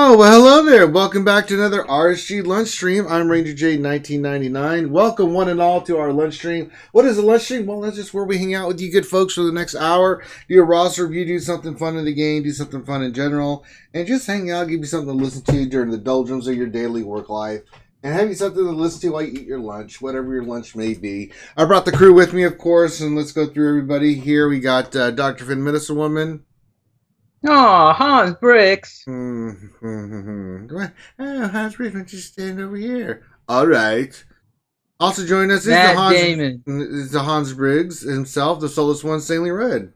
Oh, well, hello there. Welcome back to another RSG Lunch Stream. I'm Ranger J 1999. Welcome one and all to our lunch stream. What is a lunch stream? Well, that's just where we hang out with you good folks for the next hour, do a roster review, do something fun in the game, do something fun in general, and just hang out, give you something to listen to during the doldrums of your daily work life, and have you something to listen to while you eat your lunch, whatever your lunch may be. I brought the crew with me, of course, and let's go through everybody. Here we got Dr. Finn Medicine Woman. Oh, Hans Bricks. Oh, Hans Bricks, just stand over here. All right. Also joining us is the Hans Briggs himself, the soulless one, Saintly Red.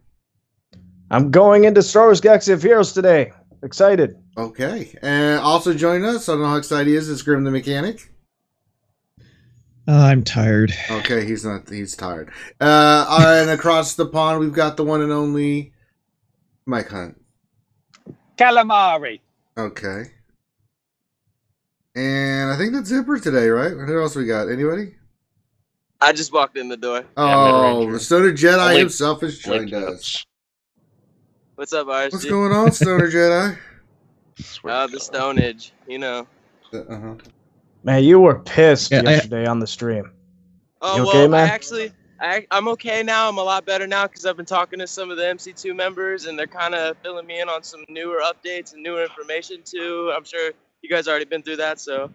I'm going into Star Wars Galaxy of Heroes today. Excited. Okay. And also joining us, I don't know how excited he is Grim the Mechanic. I'm tired. Okay, he's tired. And across the pond, we've got the one and only Mike Hunt. Calamari. Okay. And I think that's it for today, right? Who else we got? Anybody? I just walked in the door. Oh, the Stoner Jedi himself has joined us. What's up, RSG? What's going on, Stoner Jedi? The Stonage, you know. Man, you were pissed yesterday on the stream. Oh, you well, okay, man? I'm okay now. I'm a lot better now because I've been talking to some of the MC2 members, and they're kind of filling me in on some newer updates and newer information, too. I'm sure you guys already been through that, so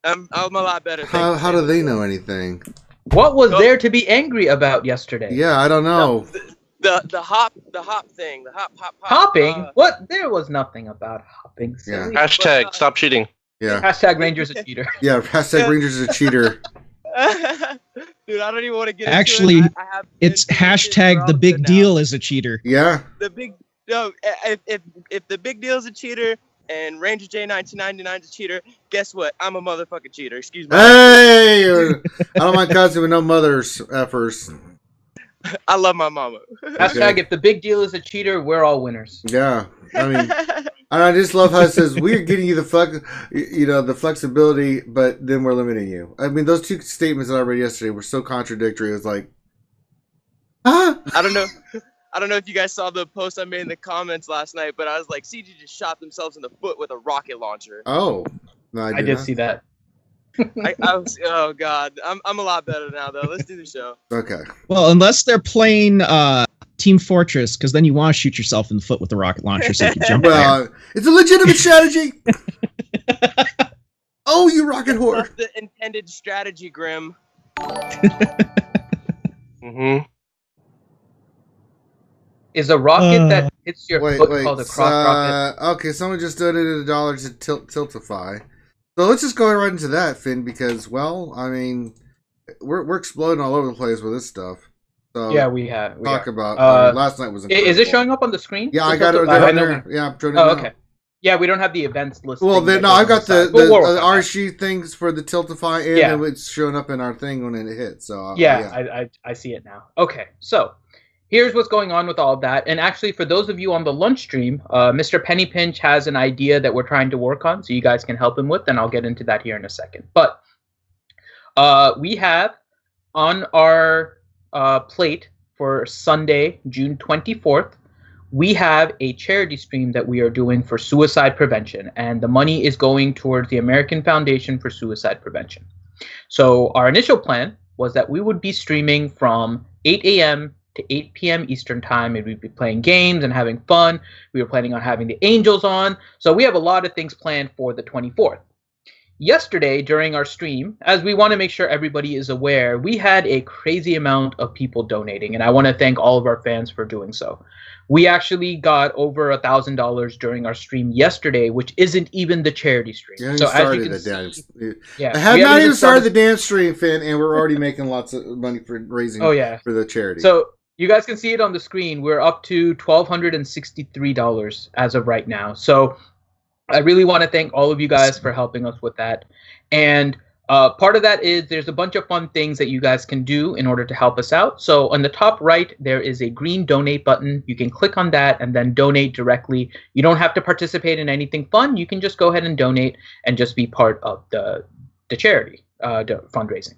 I'm a lot better. How do they know anything? What was there to be angry about yesterday? Yeah, I don't know. The hop thing. The hop. Hopping? What? There was nothing about hopping. Yeah. Hashtag stop cheating. Yeah. Hashtag Ranger's a cheater. Yeah, hashtag Ranger's a cheater. Dude, I don't even want to get Actually, into it. it's hashtag the big deal is a cheater. Yeah. If the big deal is a cheater and Ranger J 1999 is a cheater, guess what? I'm a motherfucking cheater. Excuse me. Hey! I don't mind cussing with no mothers effers. I love my mama. Hashtag if the big deal is a cheater, we're all winners. Yeah. I mean, I just love how it says we're getting you the flexibility, but then we're limiting you. I mean, those two statements that I read yesterday were so contradictory. It was like, I don't know if you guys saw the post I made in the comments last night, but I was like, CG just shot themselves in the foot with a rocket launcher. Oh, no, I did see that. Oh god, I'm a lot better now though. Let's do the show. Okay. Well, unless they're playing Team Fortress, because then you want to shoot yourself in the foot with the rocket launcher so you can jump Well, it's a legitimate strategy. Oh, you rocket whore. That's the intended strategy, Grim. Is a rocket that hits your foot called a cross rocket? Okay, someone just donated $1 to Tiltify. So let's just go right into that, Finn, because, well, I mean, we're exploding all over the place with this stuff. So yeah, we have. Last night was incredible. Is it showing up on the screen? Yeah, I got it right there. Yeah, I'm trying to okay. Yeah, we don't have the events list. Well, then, no, I've got the RSG things for the Tiltify, and then it's showing up in our thing when it hits. So I see it now. Okay, so here's what's going on with all of that. And actually, for those of you on the lunch stream, Mr. Penny Pinch has an idea that we're trying to work on, so you guys can help him with, and I'll get into that here in a second. But we have on our plate for Sunday, June 24th, we have a charity stream that we are doing for suicide prevention, and the money is going towards the American Foundation for Suicide Prevention. So our initial plan was that we would be streaming from 8 a.m. to 8 p.m. Eastern time, and we'd be playing games and having fun. We were planning on having the Angels on, so we have a lot of things planned for the 24th. Yesterday, during our stream, as we want to make sure everybody is aware, we had a crazy amount of people donating, and I want to thank all of our fans for doing so. We actually got over $1,000 during our stream yesterday, which isn't even the charity stream. So as you can see, I have not even started the dance stream, Finn, and we're already making lots of money for raising for the charity. So you guys can see it on the screen. We're up to $1,263 as of right now. So I really want to thank all of you guys for helping us with that. And part of that is there's a bunch of fun things that you guys can do in order to help us out. So on the top right, there is a green donate button. You can click on that and then donate directly. You don't have to participate in anything fun. You can just go ahead and donate and just be part of the charity fundraising.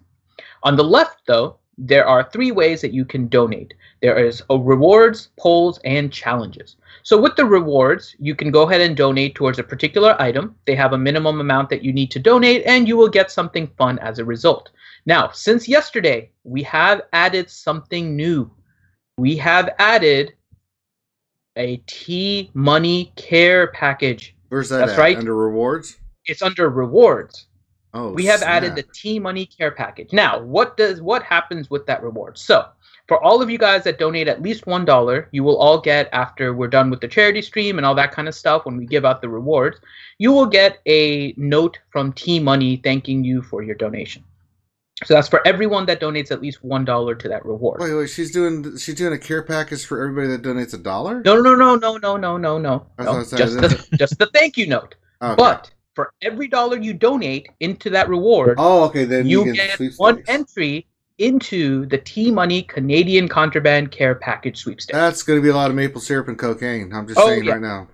On the left, though, there are 3 ways that you can donate. There is rewards, polls, and challenges. So with the rewards, you can go ahead and donate towards a particular item. They have a minimum amount that you need to donate, and you will get something fun as a result. Now, since yesterday, we have added something new. We have added a T-Money Care package. Where's that? That's at? right. Under rewards? It's under rewards. Oh, we have snap. added the T-Money Care package. Now, what happens with that reward? So, for all of you guys that donate at least $1, you will all get, after we're done with the charity stream and all that kind of stuff, when we give out the rewards, you will get a note from T-Money thanking you for your donation. So that's for everyone that donates at least $1 to that reward. Wait, she's doing a care package for everybody that donates $1? No. Just the thank you note. Okay. But for every dollar you donate into that reward, then you get one entry into the T-Money Canadian Contraband Care Package sweepstakes. That's going to be a lot of maple syrup and cocaine. I'm just saying right now.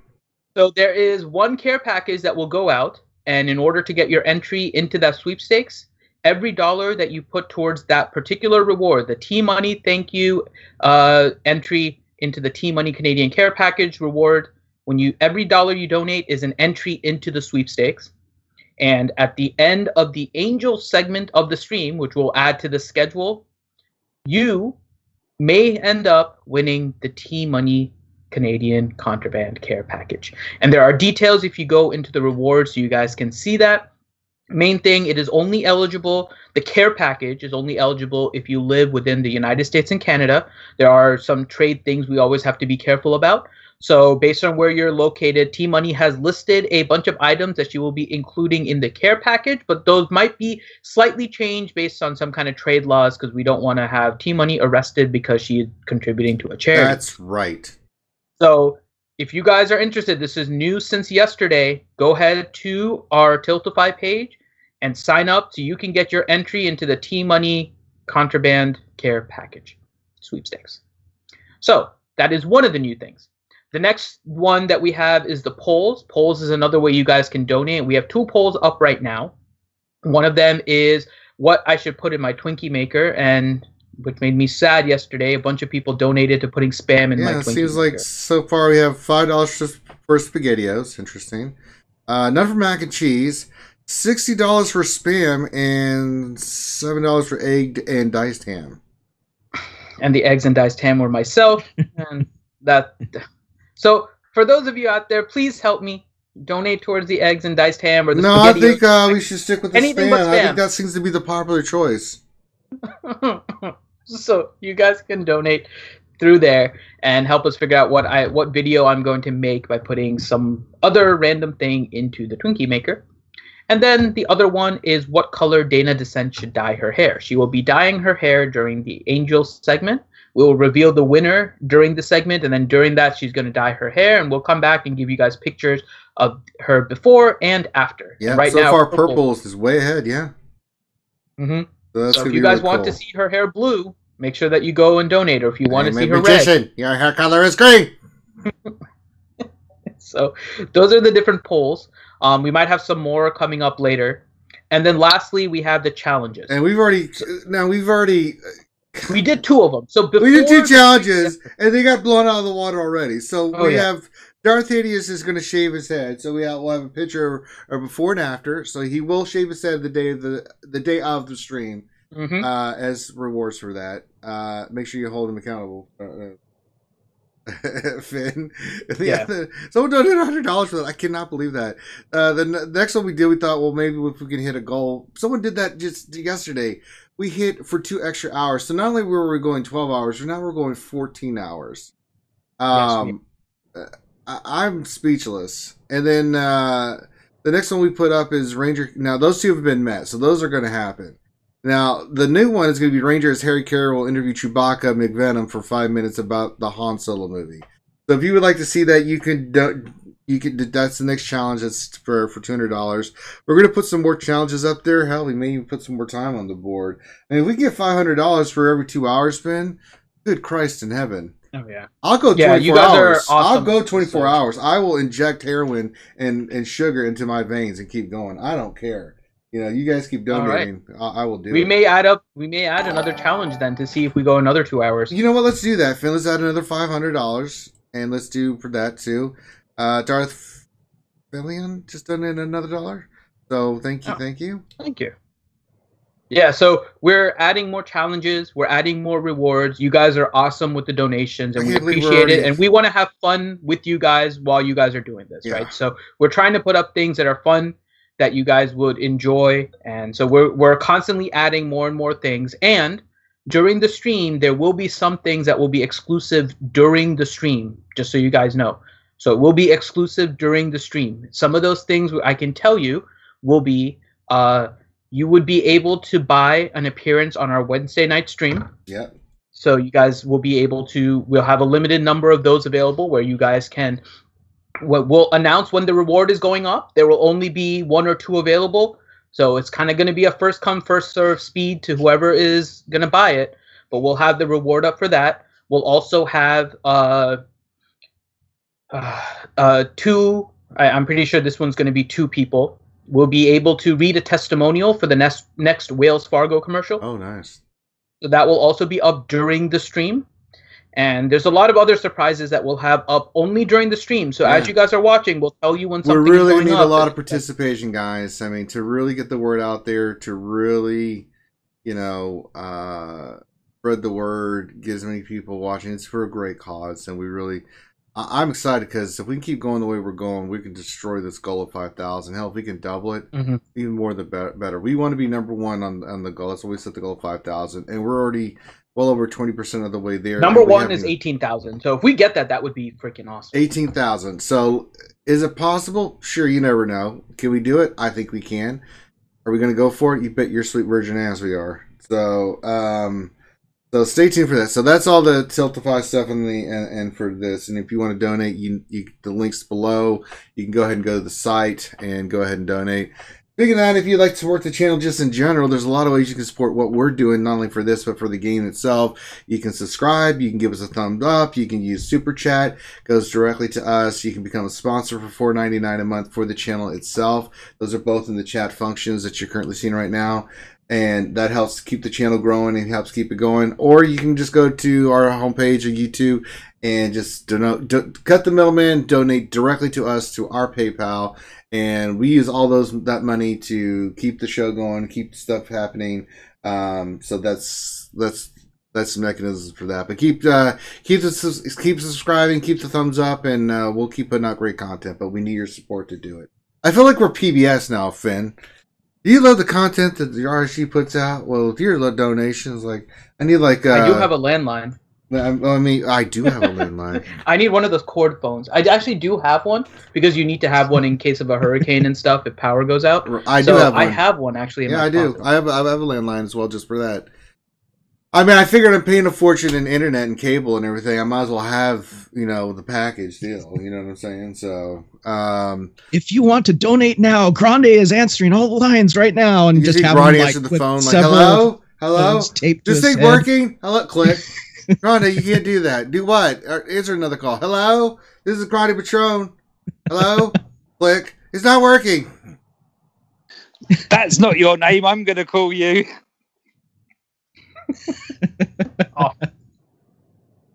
So there is one care package that will go out, and in order to get your entry into that sweepstakes, every dollar that you put towards that particular reward, the T-Money thank you entry into the T-Money Canadian Care Package reward, every dollar you donate is an entry into the sweepstakes. And at the end of the Angel segment of the stream, which we'll add to the schedule, you may end up winning the T-Money Canadian Contraband Care Package. And there are details if you go into the rewards so you guys can see that. Main thing, it is only eligible, the care package is only eligible if you live within the United States and Canada. There are some trade things we always have to be careful about. So based on where you're located, T-Money has listed a bunch of items that you will be including in the care package, but those might be slightly changed based on some kind of trade laws because we don't want to have T-Money arrested because she is contributing to a charity. That's right. So if you guys are interested, this is new since yesterday, go ahead to our Tiltify page and sign up so you can get your entry into the T-Money Contraband Care Package sweepstakes. So that is one of the new things. The next one that we have is the polls. Polls is another way you guys can donate. We have 2 polls up right now. One of them is what I should put in my Twinkie maker, and which made me sad yesterday. A bunch of people donated to putting spam in my Twinkie maker. Yeah, it seems like so far we have $5 for SpaghettiOs. Interesting. None for mac and cheese. $60 for spam and $7 for egg and diced ham. And the eggs and diced ham were myself. And that. So for those of you out there, please help me donate towards the eggs and diced ham or the No, I think we should stick with the spam. I think that seems to be the popular choice. So you guys can donate through there and help us figure out what video I'm going to make by putting some other random thing into the Twinkie maker. And then the other one is what color Dana Descent should dye her hair. She will be dyeing her hair during the Angel segment. We'll reveal the winner during the segment, and then during that, she's going to dye her hair, and we'll come back and give you guys pictures of her before and after. Yeah, and right so now, far purple is way ahead, yeah. Mm-hmm. So if you guys want to see her hair blue, make sure that you go and donate, or if you want to see her red. Your hair color is green! So those are the different polls. We might have some more coming up later. And then lastly, we have the challenges. And we've already... We did 2 of them. So we did 2 challenges, and they got blown out of the water already. So we have Darth Thaddeus is going to shave his head. So we'll have a picture of before and after. So he will shave his head the day of the stream as rewards for that. Make sure you hold him accountable. Finn. Someone donated $100 for that. I cannot believe that. The next one we did, we thought, well, maybe if we can hit a goal. Someone did that just yesterday. We hit for 2 extra hours. So not only were we going 12 hours, but now we're going 14 hours. I'm speechless. And then the next one we put up is Ranger. Now, those 2 have been met, so those are going to happen. Now, the new one is going to be Ranger as Harry Carey will interview Chewbacca McVenom for 5 minutes about the Han Solo movie. So if you would like to see that, you can. That's the next challenge. That's for $200. We're going to put some more challenges up there. Hell, we may even put some more time on the board. And if we get $500 for every 2 hours spin, good Christ in heaven. Oh yeah, I'll go 24 hours. Awesome. I'll go 24 hours. I will inject heroin and sugar into my veins and keep going. I don't care. You guys keep donating. I will do it. We may add another challenge then to see if we go another 2 hours. You know what? Let's do that, Finn. Let's add another $500, and let's do for that too. Darth Fillion just donated another $1. So thank you. Thank you. Yeah, so we're adding more challenges. We're adding more rewards. You guys are awesome with the donations, and we appreciate it. And we want to have fun with you guys while you guys are doing this, right? So we're trying to put up things that are fun, that you guys would enjoy. And so we're constantly adding more and more things. And during the stream, there will be some things that will be exclusive during the stream, just so you guys know. So it will be exclusive during the stream. Some of those things I can tell you will be... you would be able to buy an appearance on our Wednesday night stream. Yep. So you guys will be able to, we'll have a limited number of those available where you guys can, we'll announce when the reward is going up. There will only be 1 or 2 available. So it's kind of going to be a first come, first serve speed to whoever is going to buy it. But we'll have the reward up for that. We'll also have 2, I'm pretty sure this one's going to be 2 people. We'll be able to read a testimonial for the next Wales Fargo commercial. Oh, nice. So that will also be up during the stream. And there's a lot of other surprises that we'll have up only during the stream. So as you guys are watching, we'll tell you when something is going up. We really need a lot of participation, guys. I mean, to really get the word out there, to really, spread the word, get as many people watching. It's for a great cause, and I'm excited because if we can keep going the way we're going, we can destroy this goal of 5,000. Hell, if we can double it, even more the better. We want to be number 1 on the goal. That's why we set the goal of 5,000, and we're already well over 20% of the way there. Number 1 is 18,000. So if we get that, that would be freaking awesome. 18,000. So is it possible? Sure, you never know. Can we do it? I think we can. Are we going to go for it? You bet your sweet virgin ass we are. So, So stay tuned for that. So that's all the Tiltify stuff and for this. And if you want to donate, the link's below. You can go ahead and go to the site and go ahead and donate. Speaking of that, if you'd like to support the channel just in general, there's a lot of ways you can support what we're doing, not only for this, but for the game itself. You can subscribe. You can give us a thumbs up. You can use Super Chat. It goes directly to us. You can become a sponsor for $4.99 a month for the channel itself. Those are both in the chat functions that you're currently seeing right now. And that helps keep the channel growing and helps keep it going. Or you can just go to our homepage of YouTube and just cut the middleman, donate directly to us, to our PayPal. And we use all that money to keep the show going, keep the stuff happening. So that's the mechanism for that. But keep subscribing, keep the thumbs up, and we'll keep putting out great content. But we need your support to do it. I feel like we're PBS now, Finn. Do you love the content that the RSG puts out? Well, if you love donations, I need I do have a landline. I do have a landline. I need one of those cord phones. I actually do have one because you need to have one in case of a hurricane and stuff if power goes out. I have one actually. I do. I have a landline as well just for that. I mean, I figured I'm paying a fortune in internet and cable and everything. I might as well have, the package deal. You know what I'm saying? So, if you want to donate now, Grande is answering all the lines right now, and just have Grande answer the phone hello. This ain't working. Hello, click. Grande, you can't do that. Do what? Answer another call. Hello, this is Grande Patron. Hello, click. It's not working. That's not your name. I'm going to call you. All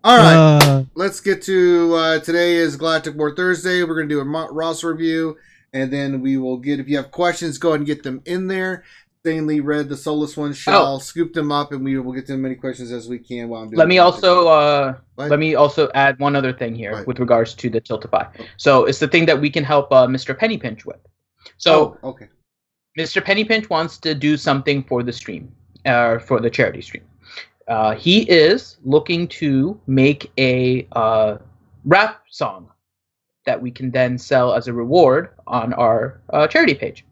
right, let's get to today is Galactic War Thursday. We're going to do a roster review, and then we will get, if you have questions, go ahead and get them in there. Stanley read the soulless one, shall scoop them up, and we will get to as many questions as we can while I'm doing let me also add one other thing here with regards to the Tiltify. So it's the thing that we can help Mr. Pennypinch with. So okay. Mr. Pennypinch wants to do something for the stream. For the charity stream. He is looking to make a rap song that we can then sell as a reward on our charity page.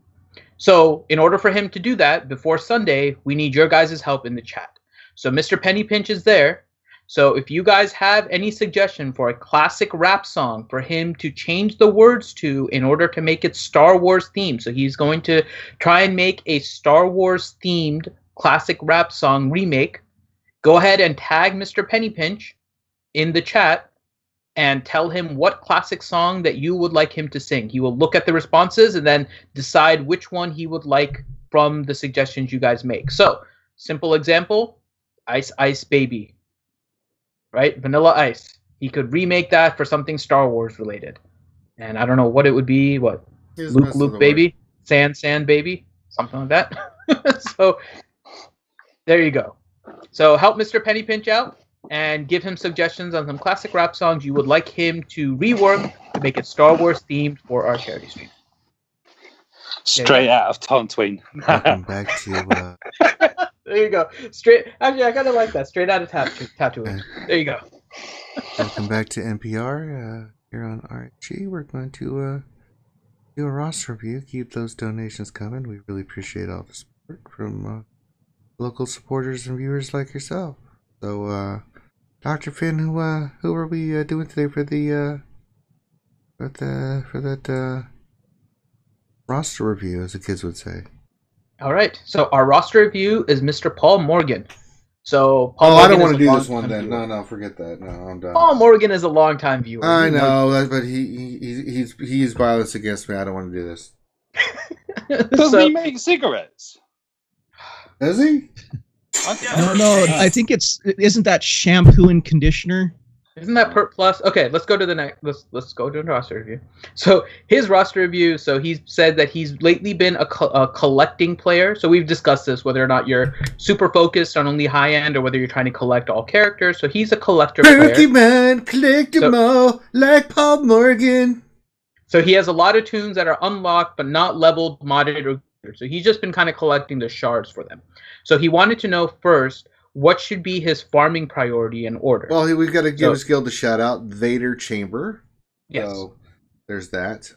So in order for him to do that before Sunday, we need your guys' help in the chat. So Mr. Pennypinch is there. So if you guys have any suggestion for a classic rap song for him to change the words to in order to make it Star Wars themed. So he's going to try and make a Star Wars themed classic rap song remake. Go ahead and tag Mr. Pennypinch in the chat and tell him what classic song that you would like him to sing. He will look at the responses and then decide which one he would like from the suggestions you guys make. So, simple example, Ice Ice Baby, right? Vanilla Ice. He could remake that for something Star Wars related. And I don't know what it would be. What? Luke Baby? Sand Baby? Something like that. So, there you go. So, help Mr. Penny Pinch out and give him suggestions on some classic rap songs you would like him to rework to make it Star Wars themed for our charity stream. Straight out of Tontween. Welcome back to. There you go. Straight. Actually, I kind of like that. Straight out of Tatooine. There you go. Welcome back to NPR. Here on RSG, we're going to do a roster review. Keep those donations coming. We really appreciate all the support from local supporters and viewers like yourself. So, Dr. Finn, who are we doing today for that roster review, as the kids would say? All right. So our roster review is Mr. Paul Morgan. So Paul Morgan I don't want to do this one then. Viewer. No, forget that. No, I'm done. Paul Morgan is a longtime viewer. I know, but he used violence against me. I don't want to do this. Does he make cigarettes? Does he? No. I think isn't that shampoo and conditioner? Isn't that Pert Plus? Okay, let's go to the next. Let's go to the roster review. So his roster review. So he's said that he's lately been a collecting player. So we've discussed this, whether or not you're super focused on only high end or whether you're trying to collect all characters. So he's a collector player. Pokemon, collect them all like Paul Morgan. So he has a lot of tunes that are unlocked but not leveled, modded, or so he's just been kind of collecting the shards for them. So he wanted to know first, what should be his farming priority and order? Well, we've got to give his guild a shout out, Vader Chamber. Yes. So there's that.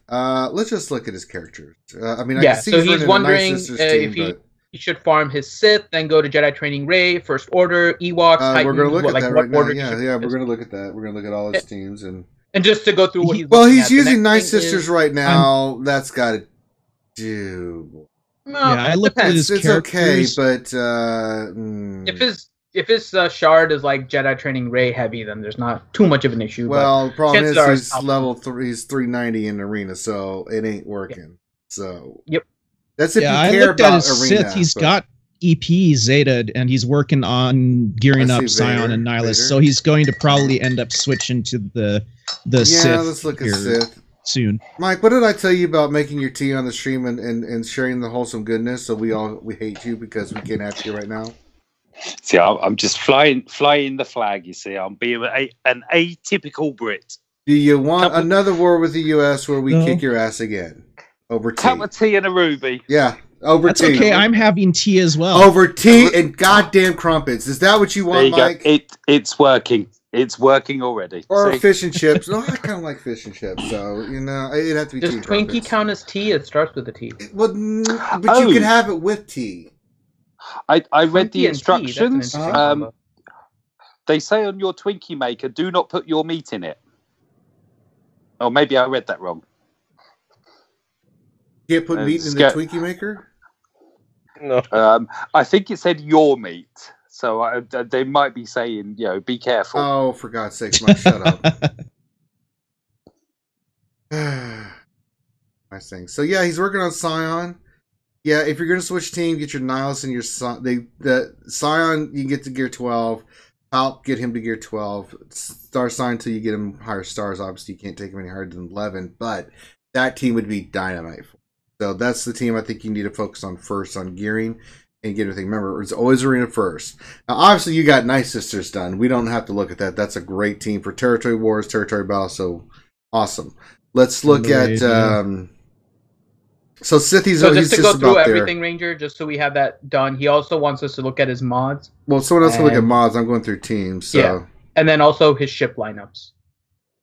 Let's just look at his characters. I can see so he's wondering if he should farm his Sith, then go to Jedi Training Ray, First Order, Ewoks, Titans. We're going to look at that right now. Yeah, we're going to look at that. We're going to look at all his teams and just to go through what he's. Well, he's using Night Sisters right now. That's got to do. No, I looked at his characters. It's okay, but if his shard is like Jedi Training Ray heavy, then there's not too much of an issue. Well, the problem is he's level 3. He's 390 in arena, so it ain't working. Yeah. So that's if you care about arena. Sith, he's got EP Zeta, and he's working on gearing up Scion and Nihilus. Vader. So he's going to probably end up switching to the Sith. Yeah, let's look at Sith soon. Mike, what did I tell you about making your tea on the stream and sharing the wholesome goodness? So we hate you because we can't have you right now. See, I'm just flying the flag. You see, I'm being an atypical Brit. Do you want another war with the U.S. where we kick your ass again over tea? Cup of tea and a ruby. Yeah, over That's tea. Okay, I'm having tea as well. Over tea and goddamn crumpets. Is that what you want, Mike? It's working. It's working already. Or fish and chips. No, I kind of like fish and chips. So it'd have to be. Does tea Twinkie crumpets. count as tea? It starts with a T. But you can have it with tea. I read the instructions. Tea, they say on your Twinkie maker, do not put your meat in it. Oh, maybe I read that wrong. You can't put meat in the Twinkie maker? No. I think it said your meat. So they might be saying, be careful. Oh, for God's sakes, Mike, shut up. Nice thing. So, yeah, he's working on Scion. Yeah, if you're going to switch team, get your Nihilus and your the Scion, you get to gear 12. Palp, get him to gear 12. Star Sign until you get him higher stars. Obviously, you can't take him any higher than 11, but that team would be dynamite. So that's the team I think you need to focus on first on gearing and get everything. Remember, it's always arena first. Now, obviously, you got Night Sisters done. We don't have to look at that. That's a great team for territory wars, territory battles. So awesome. Let's look at. So Sith, so just to go through everything, Ranger, just so we have that done. He also wants us to look at his mods. Well, someone else can look at mods. I'm going through teams. So. Yeah, and then also his ship lineups.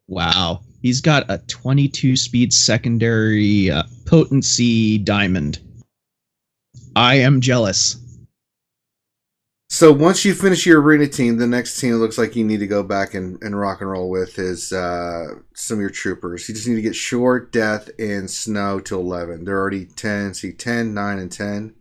Wow, he's got a 22-speed secondary potency diamond. I am jealous. So once you finish your arena team, the next team looks like you need to go back and rock and roll with is some of your troopers. You just need to get Short, Death, and Snow to 11. They're already 10. See, 10, 9, and 10.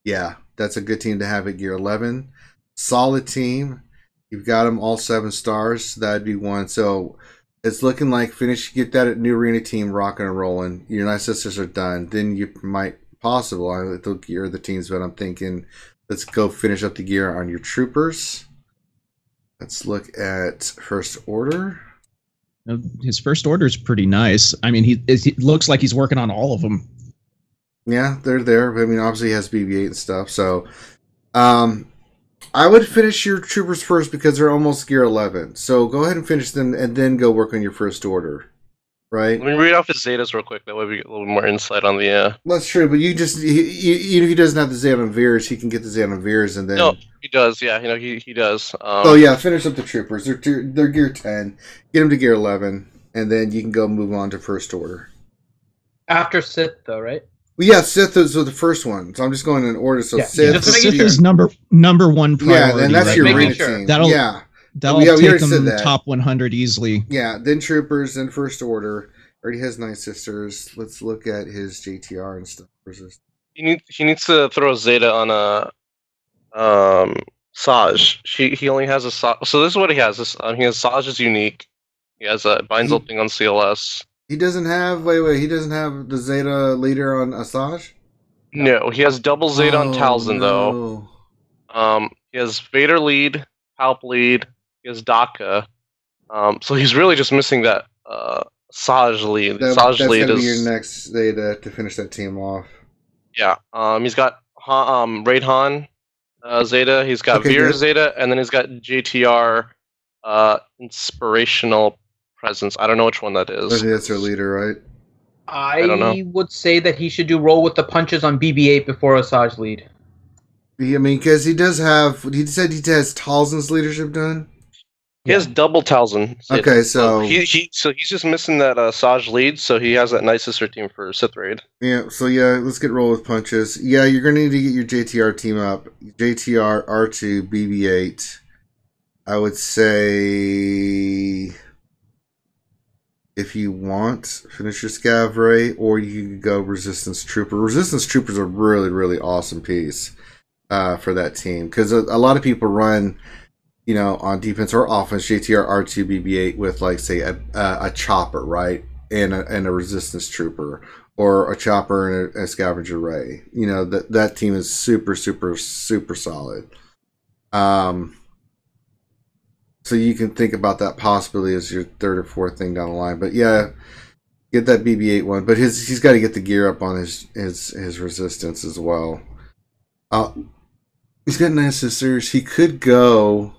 Yeah, that's a good team to have at gear 11. Solid team. You've got them all 7 stars. So that'd be one. So it's looking like get that new arena team rocking and rolling. Your Night Sisters are done. Then you might possible. I like the gear of the teams, but I'm thinking let's go finish up the gear on your troopers. Let's look at first order. His first order is pretty nice. I mean, he looks like he's working on all of them. Yeah, they're there. I mean, obviously he has BB-8 and stuff. So, I would finish your troopers first because they're almost gear 11. So go ahead and finish them, and then go work on your first order. Right? Let me read off his Zetas real quick. That way we get a little more insight on the. That's true, but even if he doesn't have the Xenon Veers, he can get the Xenon Veers, and then. No, he does. Yeah, he does. Oh yeah, finish up the troopers. They're gear 10. Get them to gear 11, and then you can go move on to first order. After Sith, though, right? Well, yeah, Sith is the first one, so I'm just going in order. So yeah, Sith is number one priority. Yeah, and that's right your now. arena team. That'll take them top 100 easily. Yeah, then troopers, then first order. Already has 9 sisters. Let's look at his JTR and stuff. He needs to throw a Zeta on a Saj. He only has a Saj. So this is what he has. He has Saj is unique. He has a binds ulting on CLS. He doesn't have he doesn't have the Zeta leader on Asajj? No, he has double Zeta on Talzin though. He has Vader lead, Palp lead, he has Daka. So he's really just missing that Saj lead. That's lead gonna is be your next Zeta to finish that team off. Yeah. He's got Raid Han Zeta, he's got Veer good. Zeta, and then he's got JTR Inspirational Presence. I don't know which one that is. I think that's their leader, right? I don't know. would say that he should do roll with the punches on BB-8 before Asajj lead. I mean, because he said he has Talzin's leadership done? He has double Talzin. Okay, so he's just missing that Saj lead, so he has that nice sister team for Sith Raid. Yeah, so let's get roll with punches. Yeah, you're gonna need to get your JTR team up. JTR, R2, BB-8. I would say if you want, finish your Scav Ray, or you can go Resistance Trooper. Resistance Trooper is a really, really awesome piece for that team, because a lot of people run, on defense or offense, JTR, R2, BB-8 with, like, say, a chopper, right, and a Resistance Trooper, or a chopper and a Scavenger Ray. That team is super, super, super solid. So you can think about that possibility as your third or fourth thing down the line. But yeah, get that BB-8 one. But he's got to get the gear up on his resistance as well. He's got 9 sisters. He could go.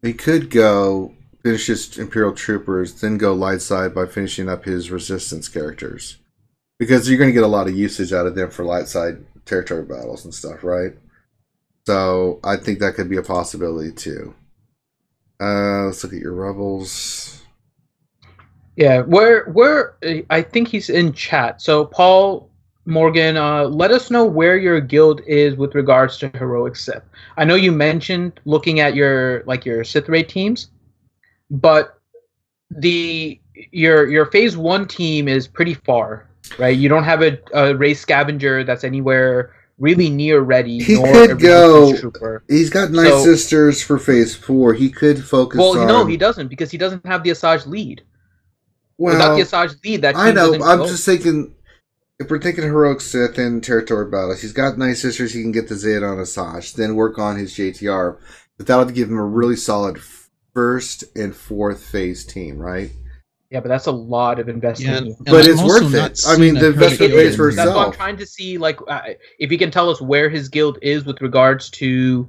Finish his Imperial Troopers, then go light side by finishing up his resistance characters, because you're going to get a lot of usage out of them for light side territory battles and stuff, right? So I think that could be a possibility too. Let's look at your rebels. Yeah, where I think he's in chat. So Paul Morgan, let us know where your guild is with regards to heroic Sith. I know you mentioned looking at your Sith Raid teams, but your phase 1 team is pretty far. Right, you don't have a race scavenger that's anywhere really near ready. He could go. He's got 9 sisters for phase 4. He could focus. Well, no, he doesn't, because he doesn't have the Asajj lead. Well, without the Asajj lead, that team I know. I'm go. just thinking, if we're thinking heroic Sith and territory battles, he's got 9 sisters. He can get the Zeta on Asajj, then work on his JTR. But that'll give him a really solid first and fourth phase team, right? Yeah, but that's a lot of investment. Yeah, but it's worth it. I mean, the investment pays for itself. That's what I'm trying to see, if he can tell us where his guild is with regards to...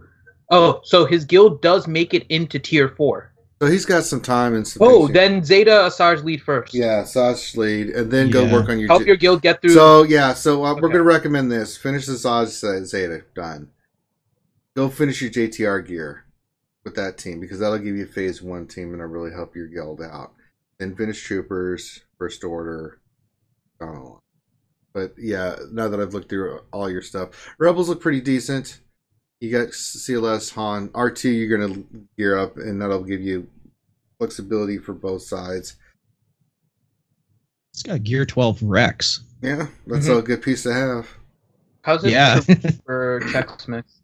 Oh, so his guild does make it into tier 4. So he's got some time and some... Oh, then Zeta Asajj lead first. Yeah, Asajj lead, and then go work on your... Help your guild get through... So, we're going to recommend this. Finish the Asajj Zeta. Done. Go finish your JTR gear with that team, because that'll give you a phase 1 team, and it'll really help your guild out. Then finish troopers, first order, down the line. But yeah, now that I've looked through all your stuff, rebels look pretty decent. You got CLS, Han, R2. You're gonna gear up, and that'll give you flexibility for both sides. It's got Gear 12 Rex. Yeah, that's a good piece to have. How's it for Chex Mix?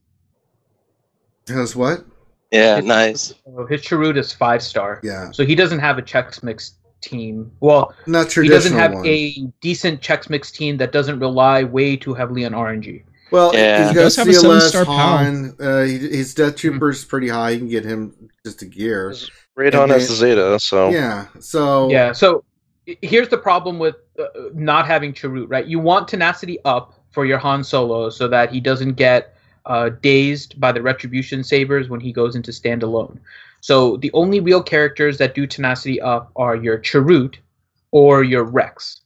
Has what? Yeah, nice. So his Chirrut is 5-star. Yeah. So he doesn't have a Chex Mix team. Well, not he doesn't traditional have one. a decent Chex Mix team that doesn't rely way too heavily on RNG. Well, Yeah. he's He got does have a CLS, 7-star Han. His Death Trooper's pretty high. You can get him just a gear. Radon And has the Zeta, so Yeah, so... Yeah, so here's the problem with not having Chirrut, right? You want tenacity up for your Han Solo so that he doesn't get dazed by the Retribution Sabers when he goes into standalone. So the only real characters that do tenacity up are your Chirrut or your Rex.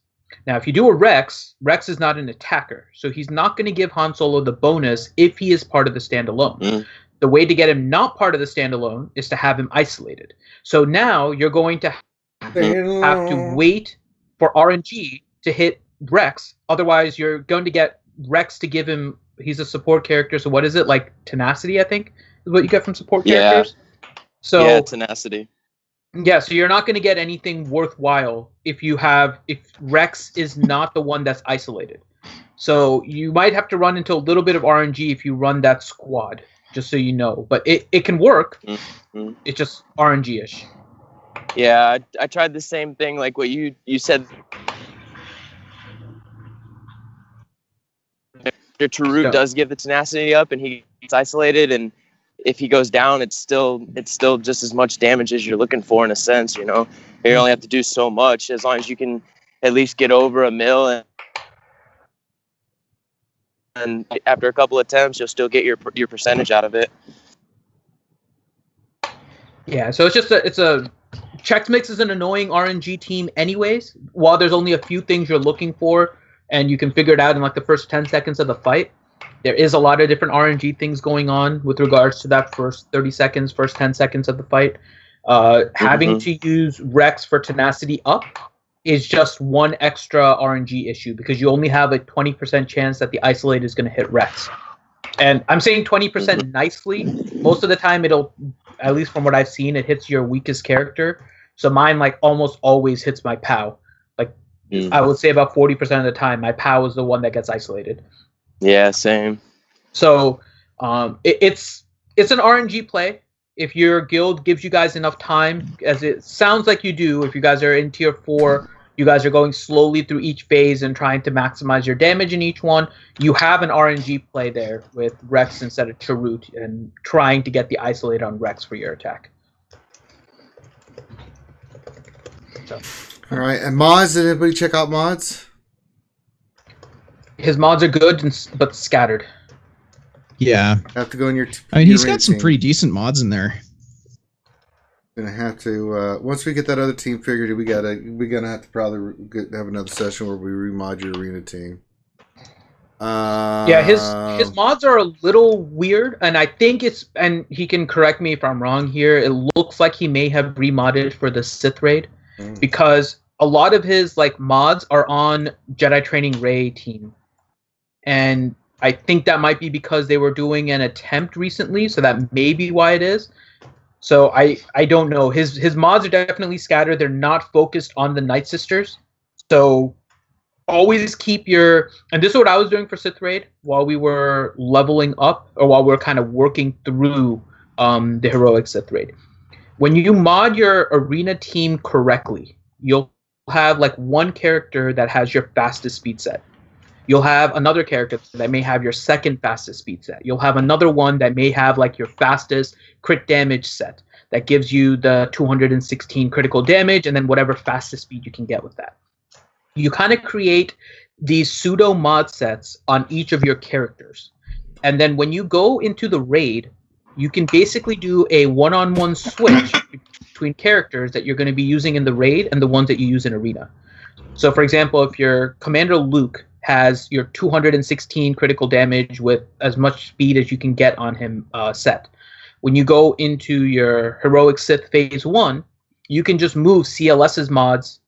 Now, if you do a Rex, Rex is not an attacker, so he's not going to give Han Solo the bonus if he is part of the standalone. The way to get him not part of the standalone is to have him isolated. So now you're going to have to wait for RNG to hit Rex. Otherwise, you're going to get Rex to give him... He's a support character, so what is it? Like tenacity, I think, is what you get from support characters? So, yeah, tenacity. Yeah, so you're not going to get anything worthwhile if Rex is not the one that's isolated. So you might have to run into a little bit of RNG if you run that squad, just so you know. But it can work. Mm-hmm. It's just RNG-ish. Yeah, I tried the same thing, like what you said. Your Chirrut does give the tenacity up, and he gets isolated, and if he goes down, it's still just as much damage as you're looking for in a sense. You know, you only have to do so much as long as you can at least get over a mil, and after a couple attempts, you'll still get your percentage out of it. Yeah, so it's a Chex Mix is an annoying RNG team anyways. While there's only a few things you're looking for, and you can figure it out in like the first 10 seconds of the fight, there is a lot of different RNG things going on with regards to that first 30 seconds, first 10 seconds of the fight. Having to use Rex for tenacity up is just one extra RNG issue because you only have a 20% chance that the isolate is going to hit Rex. And I'm saying 20% nicely. Most of the time it'll, at least from what I've seen, it hits your weakest character. So mine like almost always hits my POW. Like I would say about 40% of the time my POW is the one that gets isolated. Yeah, same. So it's an RNG play. If your guild gives you guys enough time, as it sounds like you do, if you guys are in tier 4, you guys are going slowly through each phase and trying to maximize your damage in each one, you have an RNG play there with Rex instead of Chirrut and trying to get the isolate on Rex for your attack. So. All right, and mods, did anybody check out mods? His mods are good, but scattered. Yeah. Have to go in your... I mean, he's got some pretty decent mods in there. Gonna have to once we get that other team figured, we're gonna have to probably have another session where we remod your arena team. Yeah, his mods are a little weird, and I think and he can correct me if I'm wrong here. It looks like he may have remodded for the Sith raid because a lot of his like mods are on Jedi Training Rey team, and I think that might be because they were doing an attempt recently, so that may be why it is. So I don't know. His mods are definitely scattered. They're not focused on the Night Sisters. So always keep your... And this is what I was doing for Sith Raid while we were leveling up, or while we were kind of working through the Heroic Sith Raid. When you mod your arena team correctly, you'll have like one character that has your fastest speed set. You'll have another character that may have your second fastest speed set. You'll have another one that may have like your fastest crit damage set that gives you the 216 critical damage and then whatever fastest speed you can get with that. You kind of create these pseudo mod sets on each of your characters. And then when you go into the raid, you can basically do a one-on-one switch between characters that you're going to be using in the raid and the ones that you use in arena. So for example, if your Commander Luke has your 216 critical damage with as much speed as you can get on him set. When you go into your Heroic Sith Phase 1, you can just move CLS's mods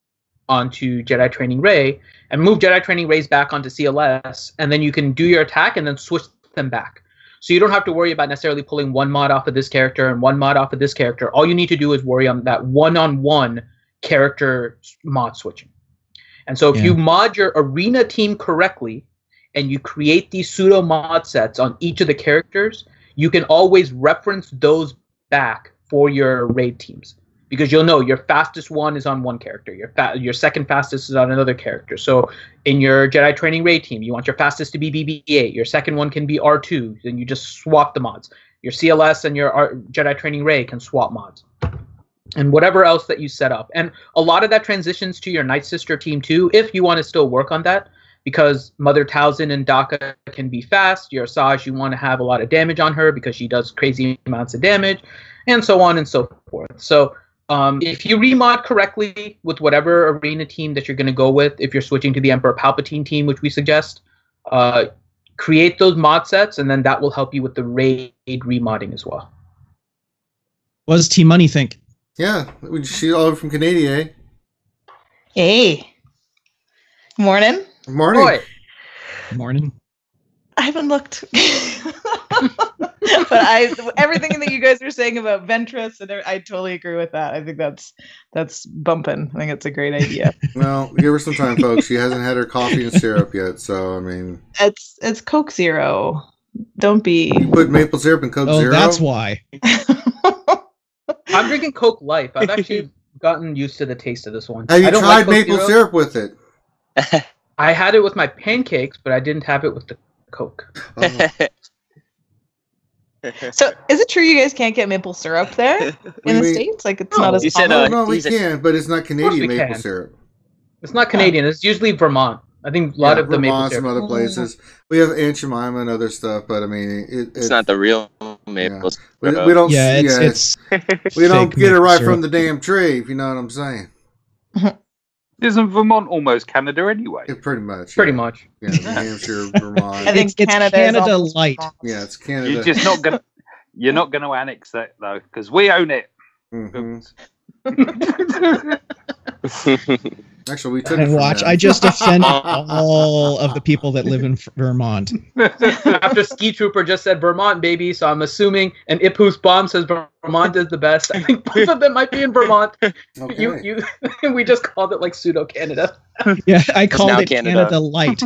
onto Jedi Training Rey and move Jedi Training Reys back onto CLS, and then you can do your attack and then switch them back. So you don't have to worry about necessarily pulling one mod off of this character and one mod off of this character. All you need to do is worry on that one-on-one character mod switching. And so if you mod your arena team correctly and you create these pseudo mod sets on each of the characters, you can always reference those back for your raid teams. because you'll know your fastest one is on one character, your second fastest is on another character. So in your Jedi Training Raid team, you want your fastest to be BB-8, your second one can be R2, then you just swap the mods. Your CLS and your Jedi Training Raid can swap mods. And whatever else that you set up. And a lot of that transitions to your Night Sister team too, if you want to still work on that, because Mother Talzin and Daka can be fast. Your Asajj, you want to have a lot of damage on her because she does crazy amounts of damage, and so on and so forth. So if you remod correctly with whatever arena team that you're going to go with, if you're switching to the Emperor Palpatine team, which we suggest, create those mod sets, and then that will help you with the raid remodding as well. What does Team Money think? Yeah, she's all over from Canada, eh? Hey. Morning. Morning. Boy. Morning. I haven't looked. But everything that you guys were saying about Ventress, and I totally agree with that. I think that's bumping. I think it's a great idea. Well, give her some time, folks. She hasn't had her coffee and syrup yet, so I mean, it's Coke Zero. Don't be. You put maple syrup in Coke Zero. That's why. I'm drinking Coke Life. I've actually gotten used to the taste of this one. Have you tried maple syrup with it? I had it with my pancakes, but I didn't have it with the Coke. Oh. So, is it true you guys can't get maple syrup there in the States? Like, it's not as common? No, we can, but it's not Canadian maple syrup. It's not Canadian. It's usually Vermont. I think a lot of the maple syrup. Some other places. We have Aunt Jemima and other stuff, but I mean, it's not the real maple syrup. We don't. Yeah, it's we don't get it right syrup from the damn tree, if you know what I'm saying. Isn't Vermont almost Canada anyway? Yeah, pretty much. Pretty much. Yeah, New Hampshire, Vermont. I think it's Canada light. Yeah, it's Canada. You're just not gonna. You're not going to annex that though, because we own it. Mm-hmm. Actually, we took And it from watch, them. I just offended all of the people that live in Vermont. After Ski Trooper just said Vermont, baby, so I'm assuming, and Ipu's bomb says Vermont is the best. I think both of them might be in Vermont. Okay. We just called it like pseudo Canada. Yeah, I called it Canada light.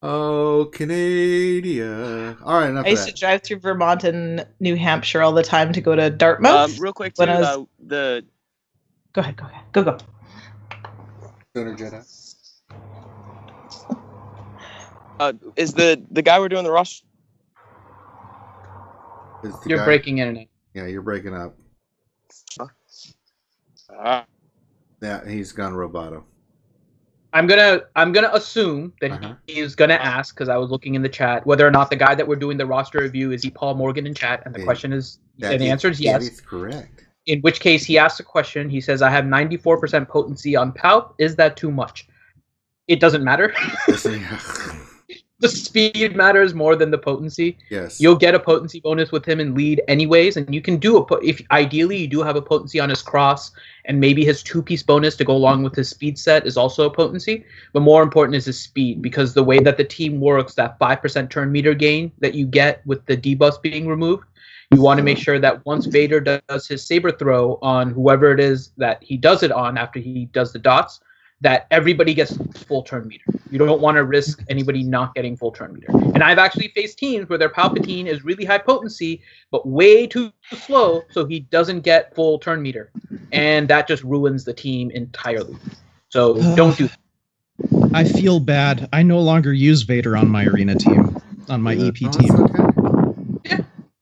Oh, Canada. All right, enough I of used to that. drive through Vermont and New Hampshire all the time to go to Dartmouth. Real quick, when too, I was... the Go ahead. Go. Stoner Jedi. is the guy we're doing the roster? Is the You're guy- breaking internet. Yeah, you're breaking up. Yeah, he's gone roboto. I'm gonna assume that he's gonna ask, because I was looking in the chat, whether or not the guy that we're doing the roster review is he Paul Morgan in chat, and the question is, and the answer is yes. That is correct. In which case he asks a question. He says, "I have 94% potency on Palp. Is that too much?" It doesn't matter. The speed matters more than the potency. Yes. You'll get a potency bonus with him in lead anyways, and you can do if ideally you do have a potency on his cross, and maybe his 2-piece bonus to go along with his speed set is also a potency. But more important is his speed, because the way that the team works, that 5% turn meter gain that you get with the debuffs being removed, you want to make sure that once Vader does his saber throw on whoever it is that he does it on after he does the dots, that everybody gets full turn meter. You don't want to risk anybody not getting full turn meter. And I've actually faced teams where their Palpatine is really high potency, but way too slow, so he doesn't get full turn meter. And that just ruins the team entirely. So don't do that. I feel bad. I no longer use Vader on my arena team, on my EP team. Okay.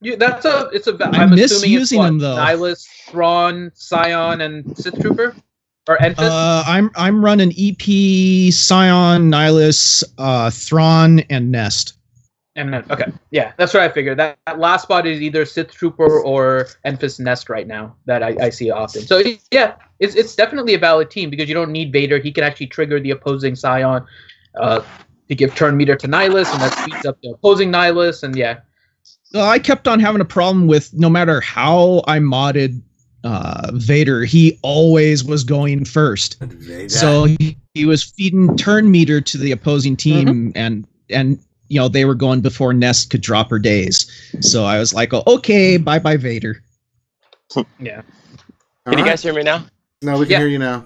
I'm miss assuming using it's him, though. Nihilus, Thrawn, Scion, and Sith Trooper? Or Enfys? I'm running EP, Scion, Nihilus, Thrawn, and Nest. And then, okay, yeah, that's what I figured. That last spot is either Sith Trooper or Enfys Nest right now that I see often. So yeah, it's definitely a valid team, because you don't need Vader. He can actually trigger the opposing Scion to give turn meter to Nihilus, and that speeds up the opposing Nihilus. And yeah, I kept on having a problem with, no matter how I modded Vader, he always was going first. So he was feeding turn meter to the opposing team, and you know, they were going before Nest could drop her days. So I was like, oh, okay, bye Vader. Yeah. Can you guys hear me now? No, we can hear you now.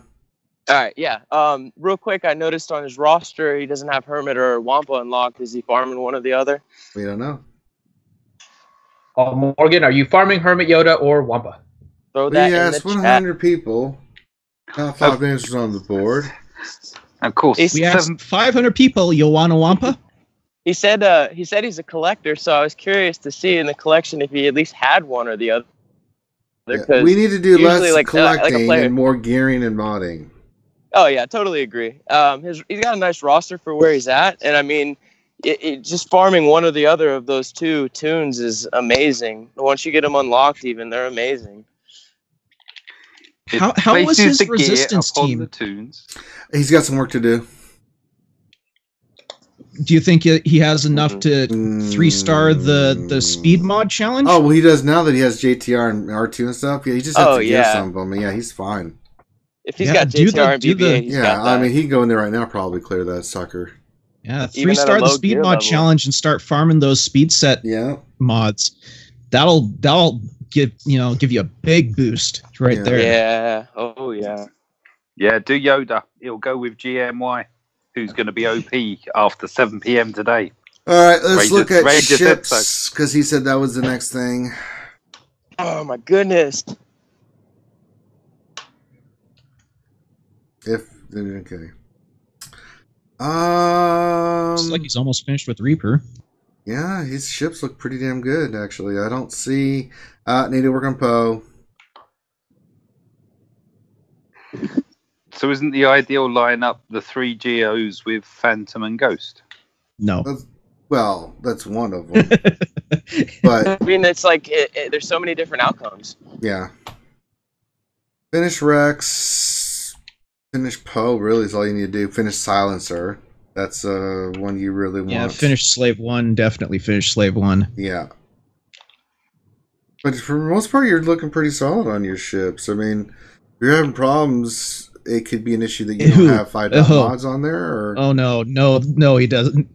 All right, yeah. Real quick, I noticed on his roster he doesn't have Hermit or Wampa unlocked. Is he farming one or the other? We don't know. Morgan, are you farming Hermit, Yoda, or Wampa? throw that We in asked the chat. 100 people. Top 5 answers on the board. Of course. He's We asked 500 people, you want a Wampa? He said he's a collector, so I was curious to see in the collection if he at least had one or the other. Yeah, we need to do usually, less collecting like a player. and more gearing and modding. Oh yeah, totally agree. He's got a nice roster for where he's at, and I mean, just farming one or the other of those two tunes is amazing. Once you get them unlocked, even they're amazing. How was his resistance team? The tunes. He's got some work to do. Do you think he has enough to 3-star the speed mod challenge? Oh, well, he does now that he has JTR and R2 and stuff. Yeah, he just has to gear some of them. Yeah, he's fine. If he's got JTR and BBA, he's got that. I mean, he can go in there right now, probably clear that sucker. Yeah, 3-star the speed mod challenge and start farming those speed set mods. That'll give you a big boost right there. Yeah. Oh yeah. Yeah, do Yoda. He'll go with GMY, who's going to be OP after 7 p.m. today. All right, let's look at ships, because he said that was the next thing. Oh my goodness. Okay. Looks like he's almost finished with Reaper. Yeah, his ships look pretty damn good, actually. I don't see... need to work on Poe. So isn't the ideal lineup the 3 GOs with Phantom and Ghost? No. That's one of them. But I mean, it's like there's so many different outcomes. Yeah. Finish Rex. Finish Poe really is all you need to do. Finish Silencer. That's one you really want. Yeah, finish Slave 1. Definitely finish Slave 1. Yeah. But for the most part, you're looking pretty solid on your ships. I mean, if you're having problems, it could be an issue that you don't have 5 mods on there. Or... Oh, no, he doesn't.